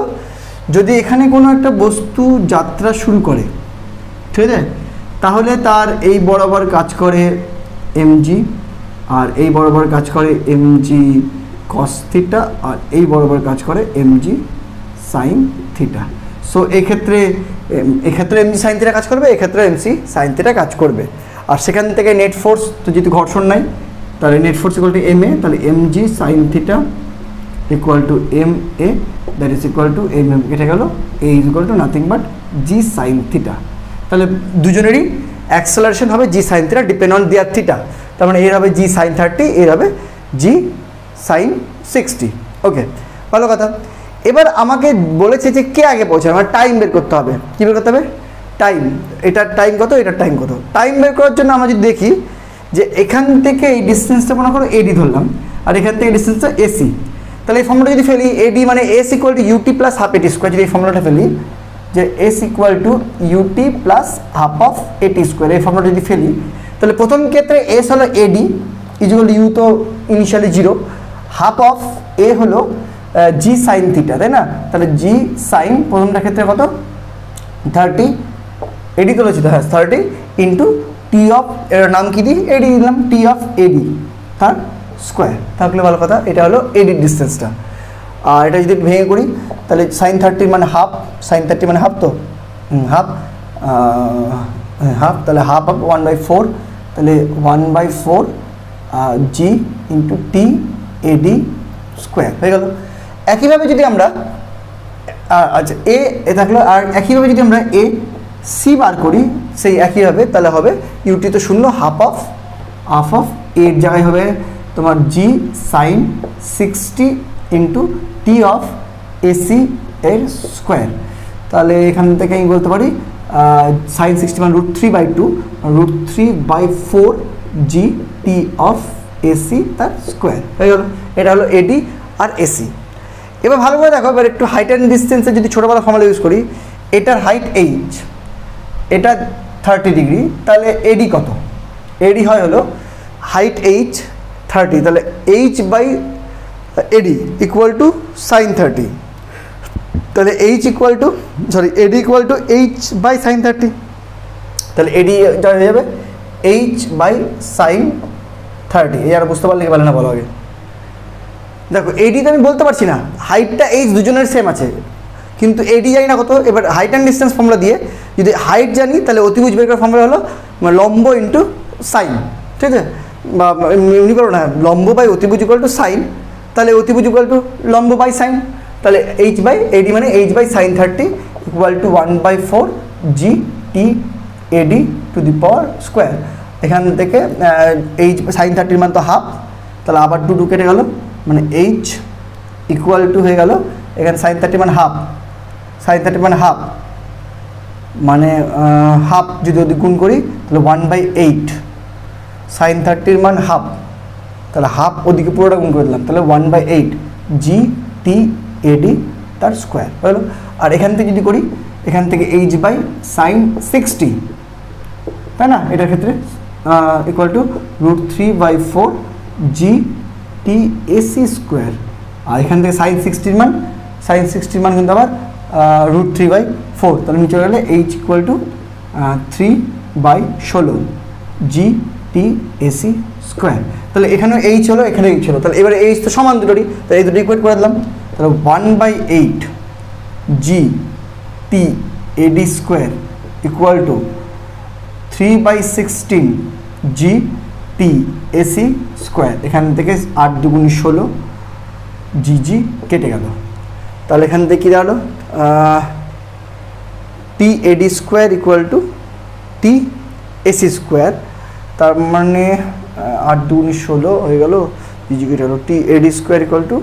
যদি এখানে কোনো একটা বস্তু যাত্রা শুরু করে, ঠিক আছে, তাহলে তার এই বরাবর কাজ করে এমজি, আর এই বরাবর কাজ করে এমজি কস থিটা, আর এই বরাবর কাজ করে এমজি সাইন থিটা। সো এক্ষেত্রে এমজি সাইন থিটা কাজ করবে, এক্ষেত্রে এমসি সাইন থিটা কাজ করবে। আর সেখান থেকে নেট ফোর্স, তো যেহেতু ঘর্ষণ নাই, তাহলে net force equal to M A, তাহলে MG sine theta equal to M A, that is equal to M M কেটে গেল, A is equal to nothing but G sine theta. তাহলে দুজনেরই অ্যাক্সেলারেশন হবে G sine theta, depend on their theta. তার মানে এর হবে জি সাইন 30, এর হবে জি সাইন 60। ওকে, ভালো কথা। এবার আমাকে বলেছে যে কে আগে পৌঁছাবে, আমার টাইম বের করতে হবে। কী বের করতে হবে? টাইম। এটার টাইম কত, এটার টাইম কত। টাইম বের করার জন্য আমরা যদি দেখি যে এখান থেকে এই ডিস্টেন্সটা মনে করো এডি ধরলাম, আর এখান থেকে ডিস্টেন্সটা এসি, তাহলে এই ফর্মুলাটা যদি ফেলি, এডি মানে S equal to UT plus half AT square, যদি এই ফর্মুলাটা ফেলি যে S equal to UT plus half of AT square, এই ফর্মুলাটা যদি ফেলি, তাহলে প্রথম ক্ষেত্রে এস হলো এডি ইকুয়াল টু ইউ তো ইনিশিয়ালি 0, হাফ অফ এ হলো জি সাইন থিটা, তাই না? তাহলে জি সাইন প্রথমটা ক্ষেত্রে কত 30, এডি তো রয়েছে, হ্যাঁ 30 ইন্টু টি অফ, এর নাম কি দিই, এডি দিলাম, টি অফ এডি তার স্কোয়ার, থাকলে ভালো কথা। এটা হলো এডির ডিস্টেন্সটা। আর এটা যদি ভেঙে করি তাহলে সাইন 30 মানে হাফ, সাইন 30 মানে হাফ, তো হাফ হাফ, তাহলে হাফ অফ 1/4, তাহলে 1/4 জি ইন্টু টি এডি স্কোয়ার হয়ে গেল। একইভাবে যদি আমরা আচ্ছা এ থাকলো, আর একইভাবে যদি আমরা এ সি বার করি সেই একইভাবে, তাহলে হবে ইউটি তো 0, হাফ অফ এর জায়গায় হবে তোমার জি sign 60 into T of AC এর স্কোয়ার। তাহলে এখান থেকে আমি বলতে পারি সাইন 60 মানে √3/2, √3/4 জি টি অফ এসি তার স্কোয়ার হয়ে গেল। এটা হলো এডি আর এসি। এবার ভালো করে দেখো, এবার একটু হাইট অ্যান্ড ডিস্টেন্সে যদি ছোটোবেলা ফর্মুলা ইউজ করি, এটার হাইট এইচ, এটা 30 ডিগ্রি, তাহলে এডি কত? এডি হয় হলো হাইট এইচ 30, তাহলে H by AD equal to sine 30, তাহলে H equal to AD equal to H by sine 30, তাহলে এডি হয়ে যাবে এইচ বাই সাইন 30। এই আর বুঝতে পারলে কি বলে না বলো আগে। দেখো এডি তো আমি বলতে পারছি না, হাইটটা এইচ দুজনের সেম আছে, কিন্তু এডি জানি না কত। এবার হাইট অ্যান্ড ডিস্টেন্স ফর্মুলা দিয়ে যদি হাইট জানি, তাহলে অতিভুজ বের করার ফর্মুলা হলো লম্ব ইন্টু সাইন, ঠিক আছে? বা এমনি করো না, লম্ব বাই অতিভুজ ইকুয়াল টু সাইন, তাহলে অতিভুজ ইকুয়াল টু লম্ব বাই সাইন, তাহলে এইচ বাই এডি মানে H by sine 30 equal to 1/4 G T AD to the power square. এখান থেকে এইচ সাইন 30 মান তো হাফ, তাহলে আবার 2 কেটে গেল, মানে এইচ ইকুয়াল টু হয়ে গেল, এখানে সাইন 30 মানে হাফ, সাইন 30 মানে হাফ, মানে হাফ যদি গুণ করি তাহলে 1/8, সাইন 30 মান হাফ, তাহলে হাফ ওদিকে পুরোটা গুণ করে দিলাম, তাহলে 1/8 জি টি এডি তার স্কোয়ার হলো। আর এখান থেকে যদি করি, এখান থেকে এইচ বাই সাইন 60, তাই না? এটার ক্ষেত্রে equal to √3/4 G T AC square. আর এখান থেকে সাইন 60 মান কিন্তু আবার √3/4, তাহলে নিচে গেলে H equal to 3/16 G T AC square. তাহলে এখানেও এইচ হলো, এখানে এইচ হলো, তাহলে এবারে এইচ তো সমান দুটোরই, তাহলে এই দুটো ইকুয়েট করে দিলাম, তাহলে 1/8 G T AD square equal to 3/16 G T AC square. এখান থেকে 8 × 16 জি কেটে গেল, তাহলে এখান থেকে কী দাঁড়ালো, T AD square equal to T AC square, তার মানে 8 × 16 হয়ে গেল, জি কেটে গেল, T AD square equal to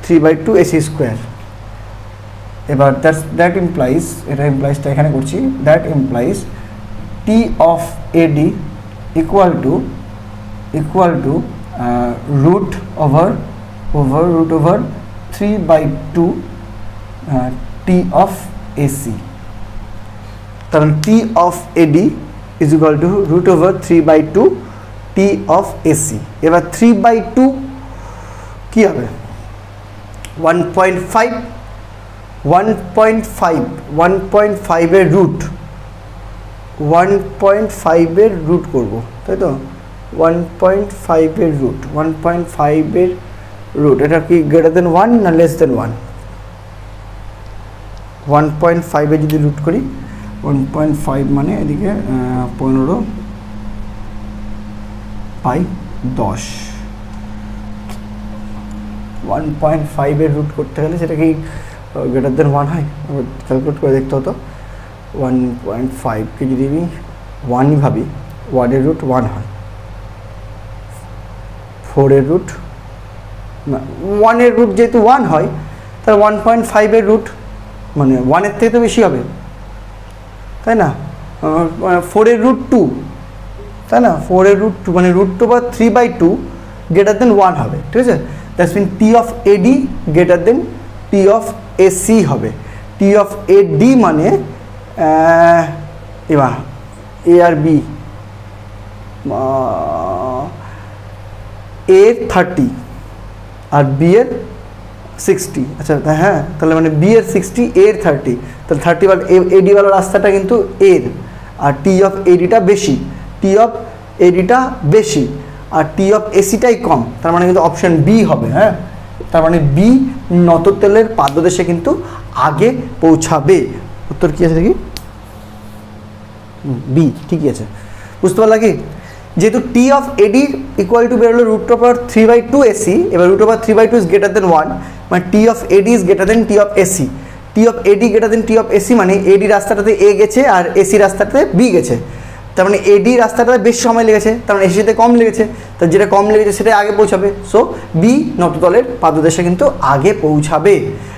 3/2 AC square. এবার দ্যাট ইমপ্লাইজ, এটা ইমপ্লাইজটা এখানে করছি, that implies T of AD equal to root over 3/2 T of AC, তাহলে T of AD is equal to √3/2 T of AC. এবার 3/2 কী হবে, 1.5 এর রুট, 1.5 এর রুট করবো, তাই তো? 1.5 এর রুট, 1.5 এর রুট, এটা কি গ্রেটার দেন 1 না লেস দেন 1? 1.5 এ যদি রুট করি, 1.5 মানে এদিকে 15/10, 1.5 এর রুট করতে গেলে সেটা কি গ্রেটার দেন 1 হয়? ক্যালকুলেট করে দেখতে হতো। 1.5কে যদি আমি 1ই ভাবি, 1 এর রুট 1 হয়, 4 এর রুট 1 এর রুট যেহেতু 1 হয়, তাহলে 1.5 রুট মানে 1 থেকে তো বেশি হবে, তাই না? 4 রুট 2, তাই না? 4 রুট 2 মানে √3/2 গ্রেটার দেন 1 হবে, ঠিক আছে? That's mean T of AD greater than T of AC হবে। টি অফ এডি মানে এবার এ আর বি এর 30 আর বি এর 60, আচ্ছা হ্যাঁ, তাহলে মানে বি এর 60 এর 30, তাহলে 30 এডি ওয়ালা রাস্তাটা কিন্তু এর, আর টি অফ এডিটা বেশি, টি অফ এডিটা বেশি আর টি অফ এসিটাই কম, তার মানে কিন্তু অপশান বি হবে। হ্যাঁ, তার মানে বি নততলের পাদদেশে কিন্তু আগে পৌঁছাবে। উত্তর কী আছে দেখি? বি, ঠিকই আছে। বুঝতে পারলা কি? যেহেতু টি অফ এডি ইকুয়াল টু বেরোলো √3/2 এসি, এবার √3/2 ইজ গ্রেটার দেন 1, মানে T of AD is greater than T of AC. T of AD greater than T of AC মানে এডি রাস্তাটাতে এ গেছে আর এসি রাস্তাটাতে বি গেছে, তার মানে এডি রাস্তাটাতে বেশি সময় লেগেছে, তার মানে এসিতে কম লেগেছে, তো যেটা কম লেগেছে সেটাই আগে পৌঁছাবে। সো বি নততলের পাদদেশে কিন্তু আগে পৌঁছাবে।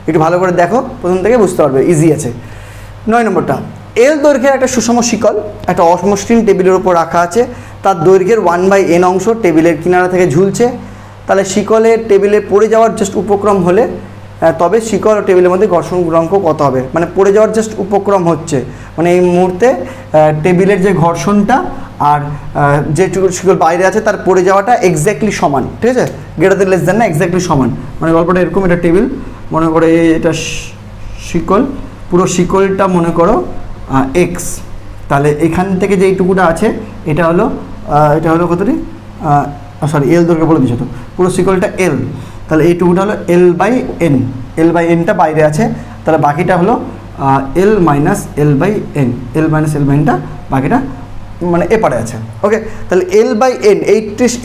একটু ভালো করে দেখো, প্রথম থেকে বুঝতে পারবে, ইজি আছে। 9 নম্বরটা, এল দৈর্ঘ্যের একটা সুষম শিকল একটা অমসৃণ টেবিলের উপর রাখা আছে, তার দৈর্ঘ্যের 1/n অংশ টেবিলের কিনারা থেকে ঝুলছে। তাহলে শিকলের টেবিলে পড়ে যাওয়ার জাস্ট উপক্রম হলে তবে শিকল ও টেবিলের মধ্যে ঘর্ষণ গুণাঙ্ক কত হবে? মানে পড়ে যাওয়ার জাস্ট উপক্রম হচ্ছে, মানে এই মুহূর্তে টেবিলের যে ঘর্ষণটা আর যেটুকু শিকল বাইরে আছে তার পড়ে যাওয়াটা এক্স্যাক্টলি সমান, ঠিক আছে? গ্রেটার দেন লেস দেন না, এক্স্যাক্টলি সমান। মানে গল্পটা এরকম, এটা টেবিল মনে করো, এটা শিকল, পুরো শিকলটা মনে করো এক্স, তাহলে এখান থেকে যে এইটুকুটা আছে এটা হলো কতটি, সরি এল দৈর্ঘ্য বলে দিচ্ছ তো, পুরো শিকলটা এল, তাহলে এইটুকুটা হলো L/n, L/nটা বাইরে আছে, তাহলে বাকিটা হলো L-L/n, L-L/nটা বাকিটা মানে এপারে আছে। ওকে, তাহলে L/n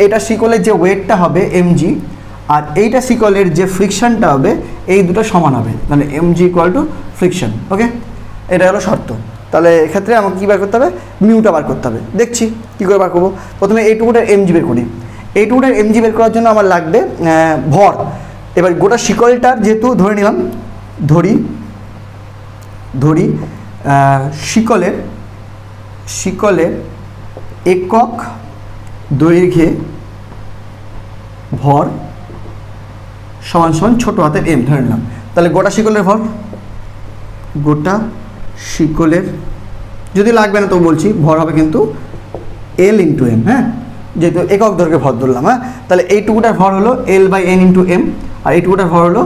এটা শিকলের যে ওয়েটটা হবে mg, আর এইটা শিকলের যে ফ্রিকশনটা হবে, এই দুটো সমান হবে, মানে mg ইকুয়াল টু ফ্রিকশন। ওকে, এটা হলো শর্ত। তাহলে এক্ষেত্রে আমাকে কী বার করতে হবে? মিউটা বার করতে হবে। দেখছি কী করে বার করবো। প্রথমে এইটুকুটার mg বের করি। এইটুকুটার mg বের করার জন্য আমার লাগবে ভর। এবার গোটা শিকলটার যেহেতু ধরে নিলাম, ধরি শিকলের একক দৈর্ঘ্যে ভর সমান সমান ছোট হাতের m ধরে নিলাম। তাহলে গোটা শিকলের ভর, গোটা শিকলের যদি লাগবে না তো বলছি, ভর হবে কিন্তু L × m। হ্যাঁ, যেহেতু একক দৈর্ঘ্যে ভর ধরলাম। হ্যাঁ, তাহলে এইটুকুটার ভর হলো L/n × m, আর এইটুকুটার ভর হলো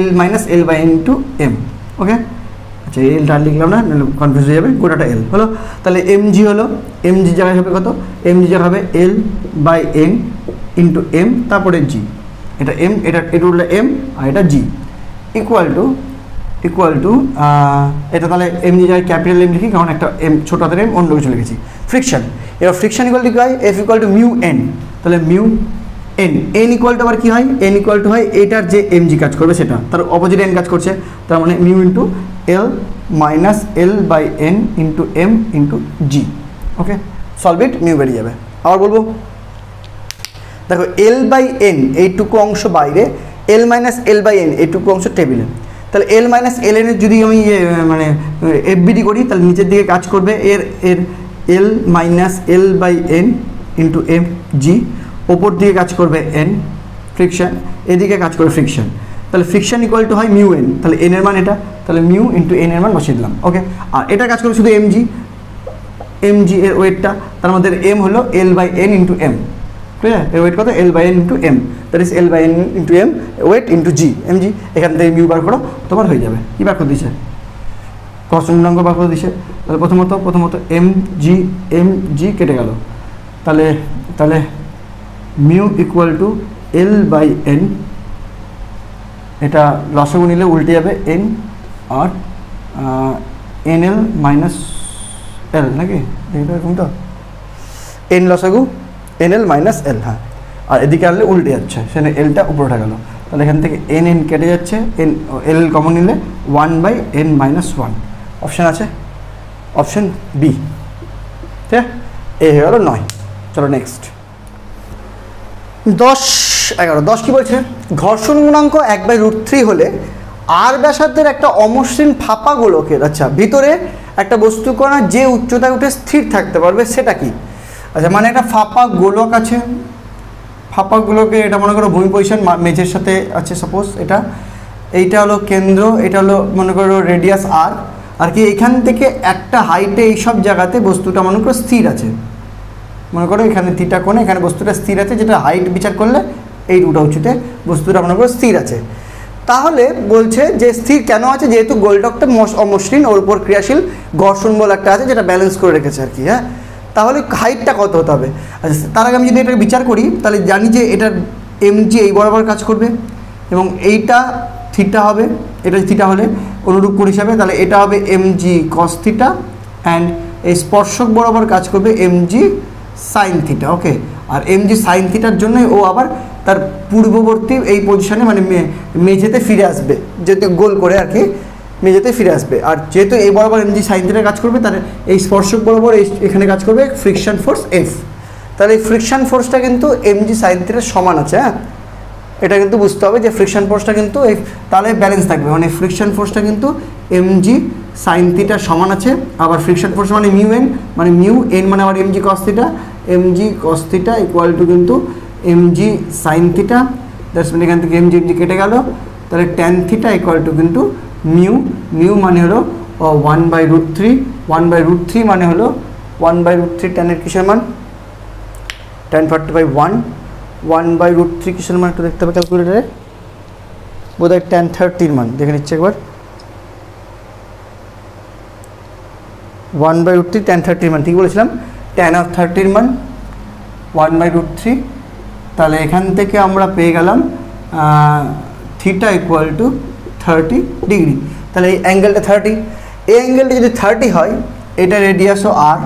L-L/n × m। ওকে, আচ্ছা এলটা লিখলাম না, কনফিউজ হয়ে যাবে, গোটাটা এল হলো। তাহলে mg হলো, mg জায়গায় হবে কত? mg জায়গায় হবে L/n × m, তারপরে g, এটা m, এটা হলো m আর এটা g, ইকুয়াল টু এটা তাহলে mg জায়গায় ক্যাপিটাল M লিখি, কারণ একটা m ছোট হাতের m অন্য কিছু লিখেছি। ফ্রিকশন, এবার ফ্রিকশন ইকুয়াল টু কি হয়? F ইকুয়াল টু μn, তাহলে n ইকুয়াল টু আবার কী হয়? n ইকুয়াল টু হয় এটার যে mg কাজ করবে সেটা, তার অপোজিট n কাজ করছে, তার মানে μ × L-L/n × m × g। Okay, solve it, mu বেরিয়ে যাবে। আবার বলবো, দেখো L/n এইটুকু অংশ বাইরে, L-L/n এইটুকু অংশ টেবিলে, তাহলে L-Ln এর যদি আমি মানে FBD করি, তাহলে নিচের দিকে কাজ করবে এর L-L/n × mg, ওপর দিকে কাজ করবে n ফ্রিকশন, এদিকে কাজ করবে ফ্রিকশন, তাহলে ফ্রিকশন ইকুয়াল টু হয় μn, তাহলে n এর মান এটা, তাহলে μ × n এর মান বসিয়ে দিলাম। ওকে, আর এটা কাজ করবে শুধু mg এর ওয়েটটা, তার মধ্যে m হলো L/n × m, ঠিক আছে? এর ওয়েট কত? L/n × m, that is L/n × m weight × g, mg। এখান থেকে মিউ বার করো, তোমার হয়ে যাবে। কী বার করে দিচ্ছে? ঘর্ষণ গুণাঙ্ক বার করে দিচ্ছে। তাহলে প্রথমত mg কেটে গেল, তাহলে মিউ ইকুয়াল টু L/n, এটা লসাগু নিলে উল্টে যাবে n, আর nl - l নাকি, এরকম তো n লসাগু nl - l। হ্যাঁ, আর এদিকে আনলে উল্টে যাচ্ছে, সেখানে এলটা উপরে ওঠা গেল, তাহলে এখান থেকে n কেটে যাচ্ছে, l কমন নিলে 1/n - 1। অপশান আছে, অপশান বি। ঠিক আছে, এই হয়ে গেল 9। চলো নেক্সট 10, 11। 10 কী বলছে? ঘর্ষণ গুণাঙ্ক 1/√3 হলে আর ব্যাসার্ধের একটা অমসৃণ ফাঁপা গোলকের আচ্ছা ভিতরে একটা বস্তুকণা যে উচ্চতায় উঠে স্থির থাকতে পারবে সেটা কি? আচ্ছা মানে একটা ফাঁপা গোলক আছে, ফাঁপা গোলকে এটা মনে করো ভূমি পজিশন মেঝের সাথে আছে সাপোজ, এইটা হলো কেন্দ্র, এটা হলো মনে করো রেডিয়াস আর কি এখান থেকে একটা হাইটে এইসব জায়গাতে বস্তুটা মনে করো স্থির আছে, মনে করো এখানে থিটা কোণে এখানে বস্তুটা স্থির আছে, যেটা হাইট বিচার করলে এই দুটো উঁচুতে বস্তুটা মনে করো স্থির আছে। তাহলে বলছে যে স্থির কেন আছে, যেহেতু গোলকটা অমসৃণ, ওর উপর ক্রিয়াশীল ঘর্ষণ বল একটা আছে যেটা ব্যালেন্স করে রেখেছে আর কি। হ্যাঁ, তাহলে হাইটটা কত হতে হবে? আচ্ছা তার আগে আমি যদি এটা বিচার করি তাহলে জানি যে এটার mg এই বরাবর কাজ করবে এবং এইটা থিটা হবে, এটা থিটা হলে অনুরূপ কোণ হিসাবে, তাহলে এটা হবে mg cos থিটা অ্যান্ড এই স্পর্শক বরাবর কাজ করবে mg sin থিটা। ওকে, আর mg sin থিটার জন্যই ও আবার তার পূর্ববর্তী এই পজিশনে মানে মেঝেতে ফিরে আসবে, যেহেতু গোল করে আর কি মেঝেতে ফিরে আসবে। আর যেহেতু এই বরাবর mg sin থিটা কাজ করবে, তাহলে এই স্পর্শক বরাবর এখানে কাজ করবে ফ্রিকশন ফোর্স F। তাহলে এই ফ্রিকশন ফোর্সটা কিন্তু mg sin থিটার সমান আছে। হ্যাঁ, এটা কিন্তু বুঝতে হবে যে ফ্রিকশন ফোর্সটা কিন্তু এই তাহলে ব্যালেন্স থাকবে, মানে ফ্রিকশন ফোর্সটা কিন্তু mg sin থিটার সমান আছে। আবার ফ্রিকশন ফোর্স মানে মিউ n, মানে মিউ n মানে আবার mg cos থিটা, mg cos থিটা ইকুয়াল টু কিন্তু mg sin থিটা, দ্যাটস মিন এখান থেকে mg কেটে গেল, তাহলে tan থিটা ইকুয়াল টু কিন্তু মিউ মানে হলো 1/√3, 1/√3 মানে হলো 1/√3 tan এর কিসের মান, tan 40/1, 1/√3 কিসের মান একটু দেখতে হবে ক্যালকুলেটারে, বোধহয় tan 30 মান, দেখে নিচ্ছে একবার, 1/√3 tan 30 মান, ঠিক বলেছিলাম, tan of 30 মান 1/√3। তাহলে এখান থেকে আমরা পেয়ে গেলাম থিটা ইকুয়াল টু 30 ডিগ্রি। তাহলে এই অ্যাঙ্গেলটা 30, এই অ্যাঙ্গেলটা যদি 30 হয়, এটা রেডিয়াসও r,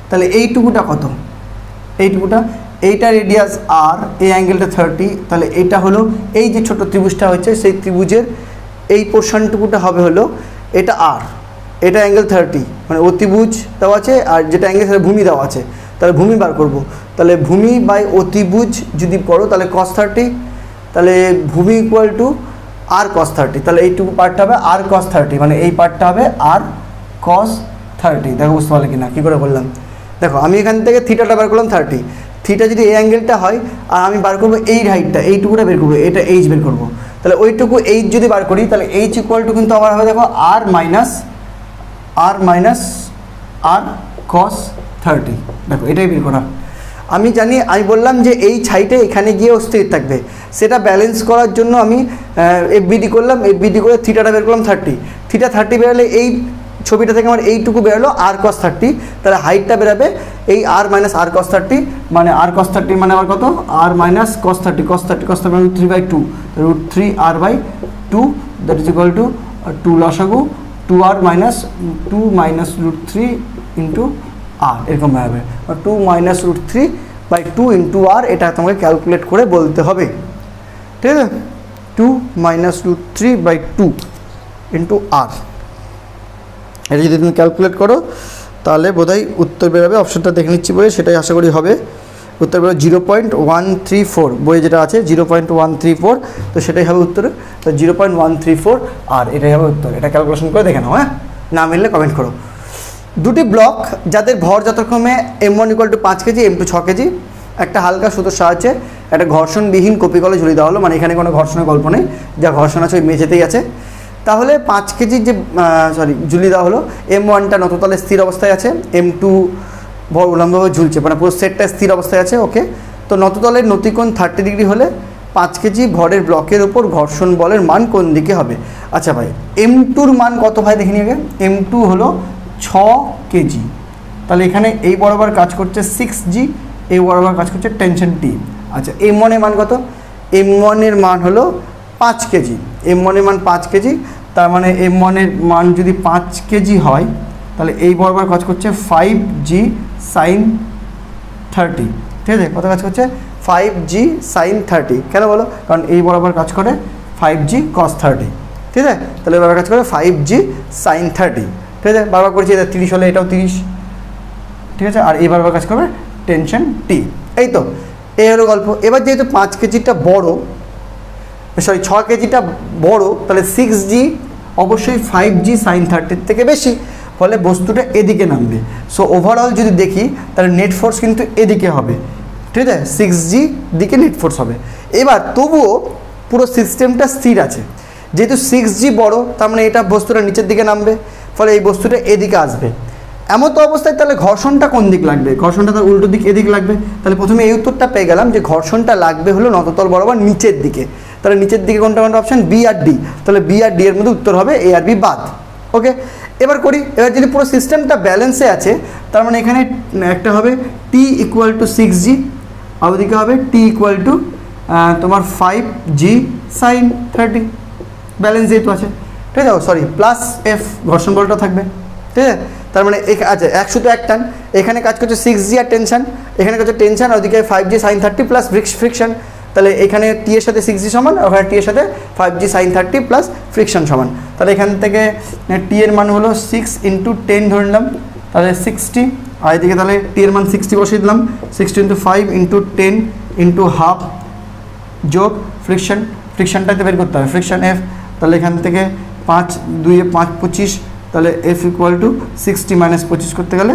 তাহলে এইটুকুটা কত, এইটা রেডিয়াস r, এই অ্যাঙ্গেলটা 30, তাহলে এটা হলো এই যে ছোট ত্রিভুজটা হচ্ছে সেই ত্রিভুজের এই পোর্শনটুকুটা হবে হলো এটা r, এটা অ্যাঙ্গেল 30, মানে অতিভুজ দেওয়া আছে আর যেটা অ্যাঙ্গেল সেটা ভূমি দেওয়া আছে, তাহলে ভূমি বার করব। তাহলে ভূমি বাই অতিভুজ যদি করো তাহলে cos 30, তাহলে ভূমি ইকুয়াল টু r cos 30, তাহলে এইটুকু পার্টটা হবে r cos 30, মানে এই পার্টটা হবে r cos 30। দেখো বুঝতে পারলে কিনা কী করে বললাম, দেখো আমি এখান থেকে থিটাটা বার করলাম 30, থিটা যদি এই অ্যাঙ্গেলটা হয় আর আমি বার করবো এই হাইটটা, এইটুকুটা বের করবো, এটা h বের করবো, তাহলে ওইটুকু h যদি বার করি তাহলে h ইকুয়াল টু কিন্তু আবার হবে দেখো r মাইনাস r cos 30। দেখো এটাই বের করা, আমি জানি, আমি বললাম যে এই ছাইটে এখানে গিয়ে স্থির থাকবে, সেটা ব্যালেন্স করার জন্য আমি এফবিডি করলাম, এফবিডি করে থিটাটা বের করলাম 30, থিটা 30 বেরোলে এই ছবিটা থেকে আমার এইটুকু বেরোলো r cos 30, তাহলে হাইটটা বেরোবে এই r মাইনাস r cos 30, মানে r cos 30 মানে আমার কত, r মাইনাস cos 30 মানে 3/2, √3 r/2, that is equal to 2 লসাগু 2r minus 2 minus √3 into r, এরকম হবে 2 মাইনাস √3/2 ইন্টু r, এটা তোমাকে ক্যালকুলেট করে বলতে হবে, ঠিক আছে, 2 মাইনাস √3/2 ইন্টু r, এটা যদি তুমি ক্যালকুলেট করো তাহলে বোধহয় উত্তর বেরোবে, অপশনটা দেখে নিচ্ছি বলে সেটাই আশা করি হবে, উত্তর বেরোবে 0.134, বইয়ে যেটা আছে 0.134, তো সেটাই হবে উত্তরে, তো 0.134 আর এটাই হবে উত্তর, এটা ক্যালকুলেশন করে দেখে নাও। হ্যাঁ, না মিললে কমেন্ট করো। দুটি ব্লক যাদের ভর যথাক্রমে m1 = 5 কেজি, m2 6 কেজি, একটা হালকা সুতোর সাহায্যে একটা ঘর্ষণবিহীন কপিকলে ঝুলিয়ে দেওয়া হলো, মানে এখানে কোনো ঘর্ষণের গল্প নেই, যা ঘর্ষণ আছে ওই মেঝেতেই আছে। তাহলে 5 কেজির যে ঝুলিয়ে দেওয়া হলো, m1টা নততলে স্থির অবস্থায় আছে, m2 ভর উল্লম্বভাবে ঝুলছে, মানে পুরো সেটটা স্থির অবস্থায় আছে। ওকে, তো নততলের নতিকোণ 30 ডিগ্রি হলে 5 কেজি ভরের ব্লকের ওপর ঘর্ষণ বলের মান কোন দিকে হবে? আচ্ছা ভাই, m2-র মান কত ভাই দেখে নিয়ে আগে, m2 হলো 6 কেজি, তাহলে এখানে এই বরাবর কাজ করছে 6g, এই বরাবর কাজ করছে টেনশন t। আচ্ছা m1 এর মান কত, m1 এর মান হলো 5 কেজি, m1 এর মান 5 কেজি, তার মানে m1 এর মান যদি 5 কেজি হয় তাহলে এই বরাবর কাজ করছে 5g sin 30, ঠিক আছে, কত কাজ করছে 5g sin 30, কেন বলো, কারণ এই বরাবর কাজ করে 5g cos 30, ঠিক আছে, তাহলে বরাবর কাজ করে 5g sin 30, ঠিক আছে, বারবার করেছি, এটা 30 হলে এটাও 30, ঠিক আছে, আর এই বারবার কাজ করবে টেনশন t, এই তো এই হলো গল্প। এবার যেহেতু 5 কেজিটা বড়, সরি 6 কেজিটা বড়, তাহলে 6g অবশ্যই 5g sin 30 থেকে বেশি, ফলে বস্তুটা এদিকে নামবে। সো ওভারঅল যদি দেখি তাহলে নেট ফোর্স কিন্তু এদিকে হবে, ঠিক আছে, 6g দিকে নেট ফোর্স হবে। এবার তবুও পুরো সিস্টেমটা স্থির আছে, যেহেতু 6g বড় তার মানে এটা বস্তুটা নিচের দিকে নামবে, ফলে এই বস্তুটা এদিকে আসবে। এমন তো অবস্থায় তাহলে ঘর্ষণটা কোন দিক লাগবে? ঘর্ষণটা তার উল্টো দিক এদিক লাগবে। তাহলে প্রথমে এই উত্তরটা পেয়ে গেলাম যে ঘর্ষণটা লাগবে হলো নততল বরাবর নিচের দিকে। তাহলে নিচের দিকে কোনটা কোনটা অপশান? বি আর ডি। তাহলে বি আর ডি এর মধ্যে উত্তর হবে এ আর বি বাদ। ওকে, এবার করি। এবার যদি পুরো সিস্টেমটা ব্যালেন্সে আছে তার মানে এখানে একটা হবে টি ইকুয়াল টু 6g, আর ওদিকে হবে টি ইকুয়াল টু তোমার 5g সাইন 30, ব্যালেন্স যেহেতু আছে, ঠিক আছে, সরি প্লাস এফ ঘর্ষণ বলটা থাকবে, ঠিক আছে। তার মানে আচ্ছা এক শুধু এক টান, এখানে কাজ করছে 6g আর টেনশন, এখানে করছে টেনশন, ওদিকে 5g সাইন 30 প্লাস ফ্রিকশন। তাহলে এখানে টি এর সাথে 6g সমান, ওখানে টি এর সাথে 5g সাইন 30 প্লাস ফ্রিকশন সমান। তাহলে এখান থেকে টি এর মান হলো 6 × 10 ধরে নিলাম, তাহলে 60, আর এদিকে তাহলে টি এর মান 60 বসিয়ে দিলাম, 60 × 5 × 10 × হাফ যোগ ফ্রিকশনটাতে বের করতে হবে, ফ্রিকশন এফ। তাহলে এখান থেকে 5 2 5 25, তাহলে এফ ইকুয়াল টু 60 মাইনাস 25 করতে গেলে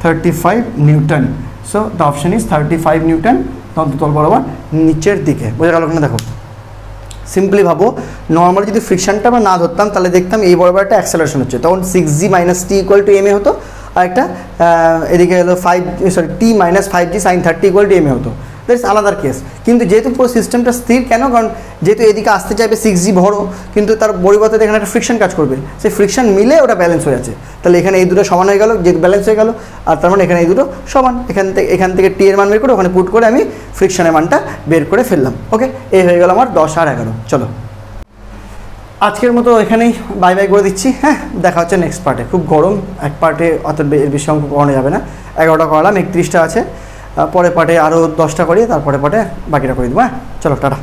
35 Newton. So the option is 35 Newton তল বরাবর নিচের দিকে। বোঝা গেল না? দেখো সিম্পলি ভাবো, নর্মালি যদি ফ্রিকশনটা আমরা না ধরতাম তাহলে দেখতাম এই বরাবর একটা অ্যাক্সেলারেশন হচ্ছে, তখন 6g minus T equal to M A হতো, আর একটা এদিকে হলো T minus 5g sine 30 equal to M A হতো। দ্যাটস আলাদার কেস। কিন্তু যেহেতু পুরো সিস্টেমটা স্থির, কেন? কারণ যেহেতু এদিকে আসতে চাইবে 6g বড়, কিন্তু তার পরিবর্তে এখানে একটা ফ্রিকশন কাজ করবে, সেই ফ্রিকশন মিলে ওটা ব্যালেন্স হয়ে আছে। তাহলে এখানে এই দুটো সমান হয়ে গেল, যেহেতু ব্যালেন্স হয়ে গেল, আর তার মানে এখানে এই দুটো সমান। এখান থেকে টি এর মান বের করে ওখানে পুট করে আমি ফ্রিকশনের মানটা বের করে ফেললাম। ওকে, এই হয়ে গেল আমার 10 আর 11। চলো আজকের মতো এখানেই বাই বাই করে দিচ্ছি। হ্যাঁ, দেখা হচ্ছে নেক্সট পার্টে। খুব গরম, এক পার্টে অত বেশি অঙ্ক করানো যাবে না, 11টা করালাম, 31টা আছে, পরে পার্টে আরও 10টা করি, তারপরে পার্টে বাকিটা করে দেবো। হ্যাঁ, চলো টাটা।